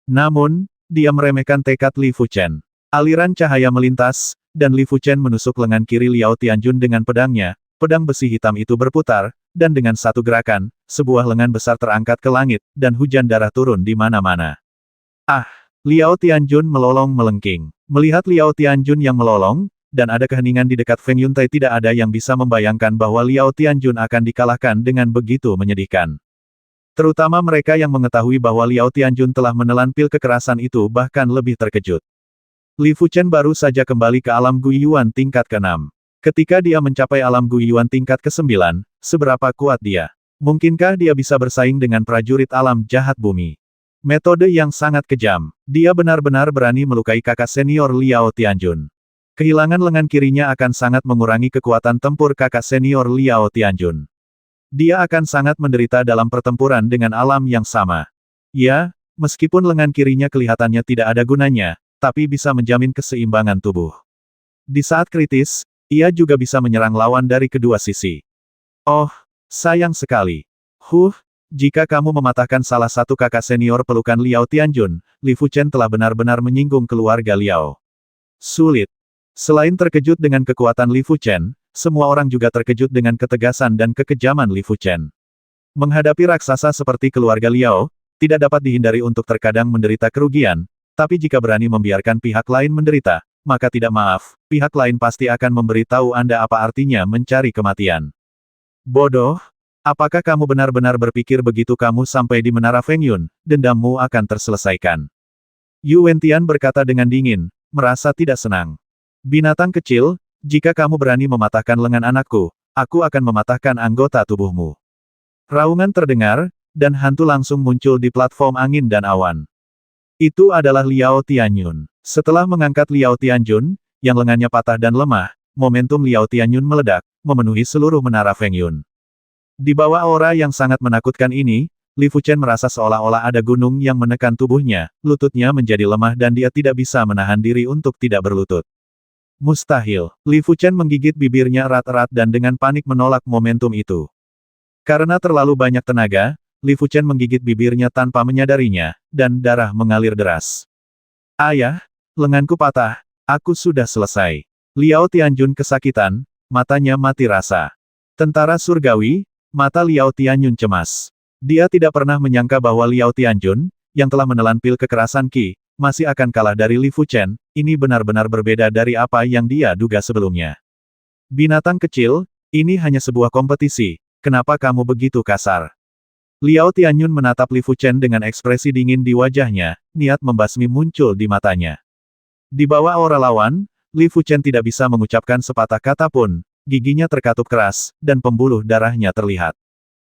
Namun, dia meremehkan tekad Li Fuchen. Aliran cahaya melintas, dan Li Fuchen menusuk lengan kiri Liao Tianjun dengan pedangnya, pedang besi hitam itu berputar, dan dengan satu gerakan, sebuah lengan besar terangkat ke langit, dan hujan darah turun di mana-mana. Ah! Liao Tianjun melolong melengking. Melihat Liao Tianjun yang melolong, dan ada keheningan di dekat Feng Yuntai. Tidak ada yang bisa membayangkan bahwa Liao Tianjun akan dikalahkan dengan begitu menyedihkan. Terutama mereka yang mengetahui bahwa Liao Tianjun telah menelan pil kekerasan itu bahkan lebih terkejut. Li Fuchen baru saja kembali ke alam Guiyuan tingkat ke-6. Ketika dia mencapai alam Guiyuan tingkat ke-9, seberapa kuat dia? Mungkinkah dia bisa bersaing dengan prajurit alam jahat bumi? Metode yang sangat kejam. Dia benar-benar berani melukai kakak senior Liao Tianjun. Kehilangan lengan kirinya akan sangat mengurangi kekuatan tempur kakak senior Liao Tianjun. Dia akan sangat menderita dalam pertempuran dengan alam yang sama. Ya, meskipun lengan kirinya kelihatannya tidak ada gunanya, tapi bisa menjamin keseimbangan tubuh. Di saat kritis, ia juga bisa menyerang lawan dari kedua sisi. Oh, sayang sekali. Jika kamu mematahkan salah satu kakak senior pelukan Liao Tianjun, Li Fuchen telah benar-benar menyinggung keluarga Liao. Sulit. Selain terkejut dengan kekuatan Li Fuchen, semua orang juga terkejut dengan ketegasan dan kekejaman Li Fuchen. Menghadapi raksasa seperti keluarga Liao, tidak dapat dihindari untuk terkadang menderita kerugian, tapi jika berani membiarkan pihak lain menderita, maka tidak maaf, pihak lain pasti akan memberitahu Anda apa artinya mencari kematian. Bodoh, apakah kamu benar-benar berpikir begitu kamu sampai di Menara Feng Yun, dendammu akan terselesaikan? Yu Wentian berkata dengan dingin, merasa tidak senang. Binatang kecil, jika kamu berani mematahkan lengan anakku, aku akan mematahkan anggota tubuhmu. Raungan terdengar, dan hantu langsung muncul di platform angin dan awan. Itu adalah Liao Tianjun. Setelah mengangkat Liao Tianjun, yang lengannya patah dan lemah, momentum Liao Tianjun meledak, memenuhi seluruh Menara Feng Yun. Di bawah aura yang sangat menakutkan ini, Li Fuchen merasa seolah-olah ada gunung yang menekan tubuhnya, lututnya menjadi lemah dan dia tidak bisa menahan diri untuk tidak berlutut. Mustahil. Li Fuchen menggigit bibirnya erat-erat dan dengan panik menolak momentum itu. Karena terlalu banyak tenaga, Li Fuchen menggigit bibirnya tanpa menyadarinya, dan darah mengalir deras. Ayah, lenganku patah, aku sudah selesai. Liao Tianjun kesakitan, matanya mati rasa. Tentara surgawi, mata Liao Tianjun cemas. Dia tidak pernah menyangka bahwa Liao Tianjun, yang telah menelan pil kekerasan Qi, masih akan kalah dari Li Fuchen. Ini benar-benar berbeda dari apa yang dia duga sebelumnya. Binatang kecil, ini hanya sebuah kompetisi, kenapa kamu begitu kasar? Liao Tianjun menatap Li Fuchen dengan ekspresi dingin di wajahnya, niat membasmi muncul di matanya. Di bawah aura lawan, Li Fuchen tidak bisa mengucapkan sepatah kata pun, giginya terkatup keras, dan pembuluh darahnya terlihat.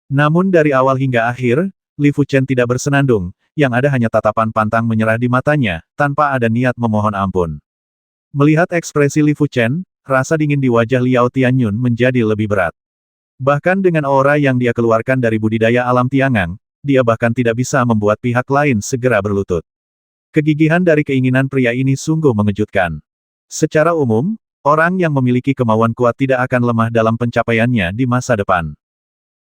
Namun dari awal hingga akhir, Li Fuchen tidak bersenandung, yang ada hanya tatapan pantang menyerah di matanya, tanpa ada niat memohon ampun. Melihat ekspresi Li Fuchen, rasa dingin di wajah Liao Tianjun menjadi lebih berat. Bahkan dengan aura yang dia keluarkan dari budidaya alam Tiangang, dia bahkan tidak bisa membuat pihak lain segera berlutut. Kegigihan dari keinginan pria ini sungguh mengejutkan. Secara umum, orang yang memiliki kemauan kuat tidak akan lemah dalam pencapaiannya di masa depan.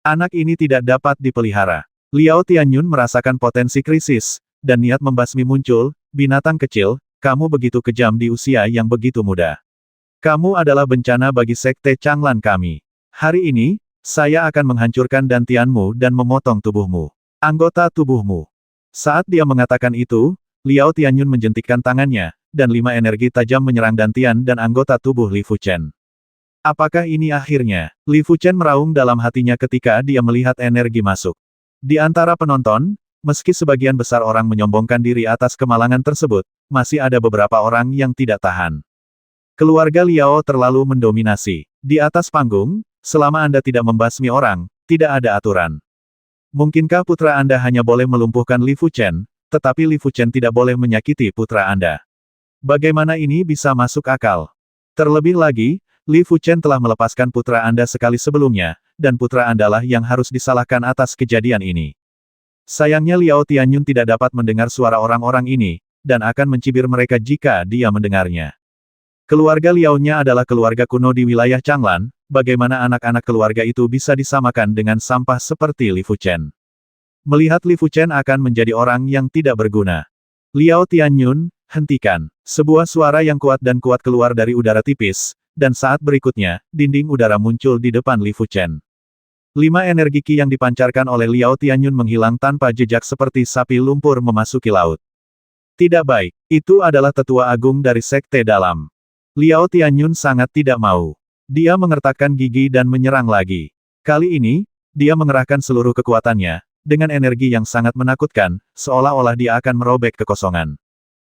Anak ini tidak dapat dipelihara. Liao Tianjun merasakan potensi krisis, dan niat membasmi muncul, binatang kecil, kamu begitu kejam di usia yang begitu muda. Kamu adalah bencana bagi sekte Changlan kami. Hari ini, saya akan menghancurkan dantianmu dan memotong tubuhmu. Anggota tubuhmu. Saat dia mengatakan itu, Liao Tianjun menjentikkan tangannya, dan 5 energi tajam menyerang dantian dan anggota tubuh Li Fuchen. Apakah ini akhirnya? Li Fuchen meraung dalam hatinya ketika dia melihat energi masuk. Di antara penonton, meski sebagian besar orang menyombongkan diri atas kemalangan tersebut, masih ada beberapa orang yang tidak tahan. Keluarga Liao terlalu mendominasi. Di atas panggung, selama Anda tidak membasmi orang, tidak ada aturan. Mungkinkah putra Anda hanya boleh melumpuhkan Li Fuchen, tetapi Li Fuchen tidak boleh menyakiti putra Anda? Bagaimana ini bisa masuk akal? Terlebih lagi, Li Fuchen telah melepaskan putra Anda sekali sebelumnya, dan putra Andalah yang harus disalahkan atas kejadian ini. Sayangnya Liao Tianjun tidak dapat mendengar suara orang-orang ini, dan akan mencibir mereka jika dia mendengarnya. Keluarga Liao-nya adalah keluarga kuno di wilayah Changlan, bagaimana anak-anak keluarga itu bisa disamakan dengan sampah seperti Li Fuchen? Melihat Li Fuchen akan menjadi orang yang tidak berguna. Liao Tianjun, hentikan. Sebuah suara yang kuat dan kuat keluar dari udara tipis, dan saat berikutnya, dinding udara muncul di depan Li Fuchen. 5 energi Qi yang dipancarkan oleh Liao Tianjun menghilang tanpa jejak seperti sapi lumpur memasuki laut. Tidak baik, itu adalah tetua agung dari sekte dalam. Liao Tianyun sangat tidak mau. Dia mengertakkan gigi dan menyerang lagi. Kali ini, dia mengerahkan seluruh kekuatannya, dengan energi yang sangat menakutkan, seolah-olah dia akan merobek kekosongan.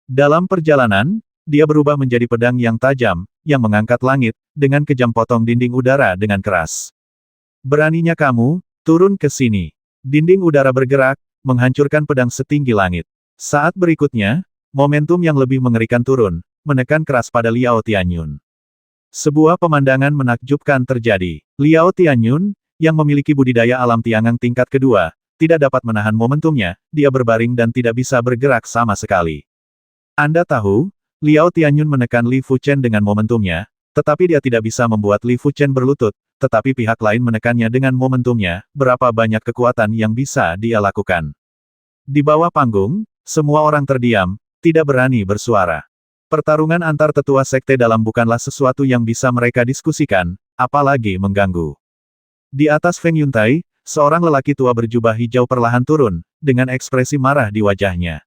Dalam perjalanan, dia berubah menjadi pedang yang tajam, yang mengangkat langit, dengan kejam potong dinding udara dengan keras. Beraninya kamu, turun ke sini. Dinding udara bergerak, menghancurkan pedang setinggi langit. Saat berikutnya, momentum yang lebih mengerikan turun, menekan keras pada Liao Tianyun. Sebuah pemandangan menakjubkan terjadi. Liao Tianyun, yang memiliki budidaya alam tiangang tingkat kedua, tidak dapat menahan momentumnya, dia berbaring dan tidak bisa bergerak sama sekali. Anda tahu, Liao Tianyun menekan Li Fuchen dengan momentumnya, tetapi dia tidak bisa membuat Li Fuchen berlutut, tetapi pihak lain menekannya dengan momentumnya, berapa banyak kekuatan yang bisa dia lakukan. Di bawah panggung, semua orang terdiam, tidak berani bersuara. Pertarungan antar tetua sekte dalam bukanlah sesuatu yang bisa mereka diskusikan, apalagi mengganggu. Di atas Feng Yuntai, seorang lelaki tua berjubah hijau perlahan turun, dengan ekspresi marah di wajahnya.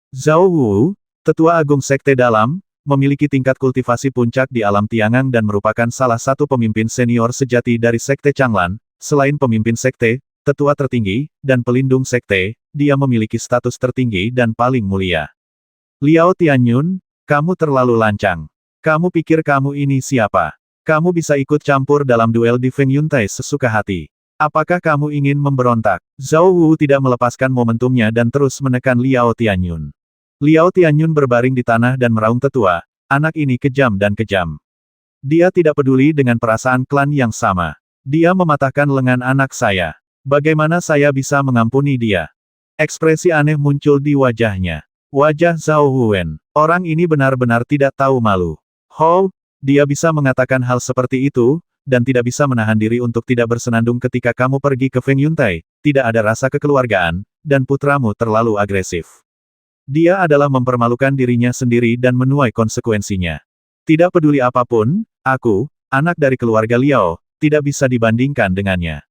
Zhao Wu, tetua agung sekte dalam, memiliki tingkat kultivasi puncak di alam tiangang dan merupakan salah satu pemimpin senior sejati dari sekte Changlan. Selain pemimpin sekte, tetua tertinggi, dan pelindung sekte, dia memiliki status tertinggi dan paling mulia. Liao Tianyun, kamu terlalu lancang. Kamu pikir kamu ini siapa? Kamu bisa ikut campur dalam duel di Feng Yuntai sesuka hati. Apakah kamu ingin memberontak? Zhao Wu tidak melepaskan momentumnya dan terus menekan Liao Tianyun. Liao Tianyun berbaring di tanah dan meraung tetua, anak ini kejam dan kejam. Dia tidak peduli dengan perasaan klan yang sama. Dia mematahkan lengan anak saya. Bagaimana saya bisa mengampuni dia? Ekspresi aneh muncul di wajahnya. Wajah Zhao Huwen. Orang ini benar-benar tidak tahu malu. How, dia bisa mengatakan hal seperti itu, dan tidak bisa menahan diri untuk tidak bersenandung ketika kamu pergi ke Feng Yuntai, tidak ada rasa kekeluargaan, dan putramu terlalu agresif. Dia adalah mempermalukan dirinya sendiri dan menuai konsekuensinya. Tidak peduli apapun, aku, anak dari keluarga Liao, tidak bisa dibandingkan dengannya.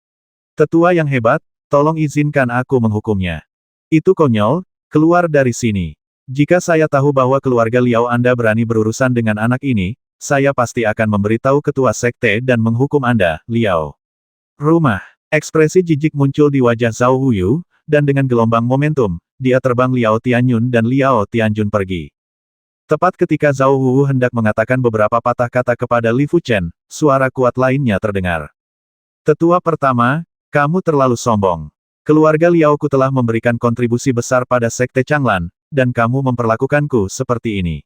Tetua yang hebat, tolong izinkan aku menghukumnya. Itu konyol. Keluar dari sini. Jika saya tahu bahwa keluarga Liao Anda berani berurusan dengan anak ini, saya pasti akan memberitahu ketua sekte dan menghukum Anda, Liao. Rumah. Ekspresi jijik muncul di wajah Zhao Huyu, dan dengan gelombang momentum, dia terbang Liao Tianyun dan Liao Tianjun pergi. Tepat ketika Zhao Wu hendak mengatakan beberapa patah kata kepada Li Fuchen, suara kuat lainnya terdengar. Tetua pertama, kamu terlalu sombong. Keluarga Liaoku telah memberikan kontribusi besar pada sekte Changlan, dan kamu memperlakukanku seperti ini.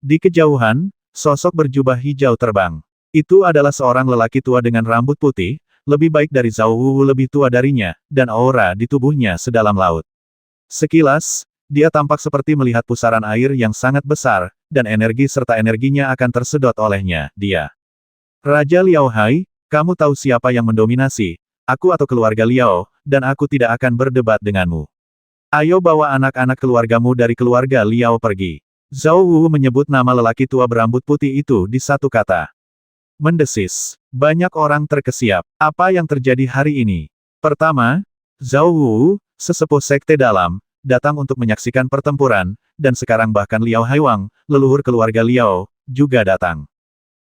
Di kejauhan, sosok berjubah hijau terbang. Itu adalah seorang lelaki tua dengan rambut putih, lebih baik dari Zhao Wu lebih tua darinya, dan aura di tubuhnya sedalam laut. Sekilas, dia tampak seperti melihat pusaran air yang sangat besar, dan energi serta energinya akan tersedot olehnya, dia. Raja Liao Hai, kamu tahu siapa yang mendominasi, aku atau keluarga Liao, dan aku tidak akan berdebat denganmu. Ayo bawa anak-anak keluargamu dari keluarga Liao pergi. Zhao Wu menyebut nama lelaki tua berambut putih itu di satu kata. Mendesis. Banyak orang terkesiap. Apa yang terjadi hari ini? Pertama, Zhao Wu, sesepuh sekte dalam, datang untuk menyaksikan pertempuran, dan sekarang bahkan Liao Haiwang, leluhur keluarga Liao, juga datang.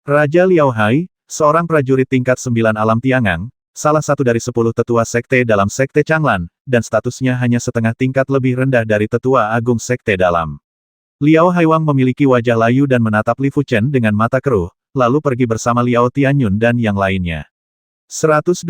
Raja Liao Hai, seorang prajurit tingkat 9 alam tiangang, salah satu dari 10 tetua sekte dalam sekte Changlan, dan statusnya hanya setengah tingkat lebih rendah dari tetua agung sekte dalam. Liao Haiwang memiliki wajah layu dan menatap Li Fuchen dengan mata keruh, lalu pergi bersama Liao Tianyun dan yang lainnya. 120.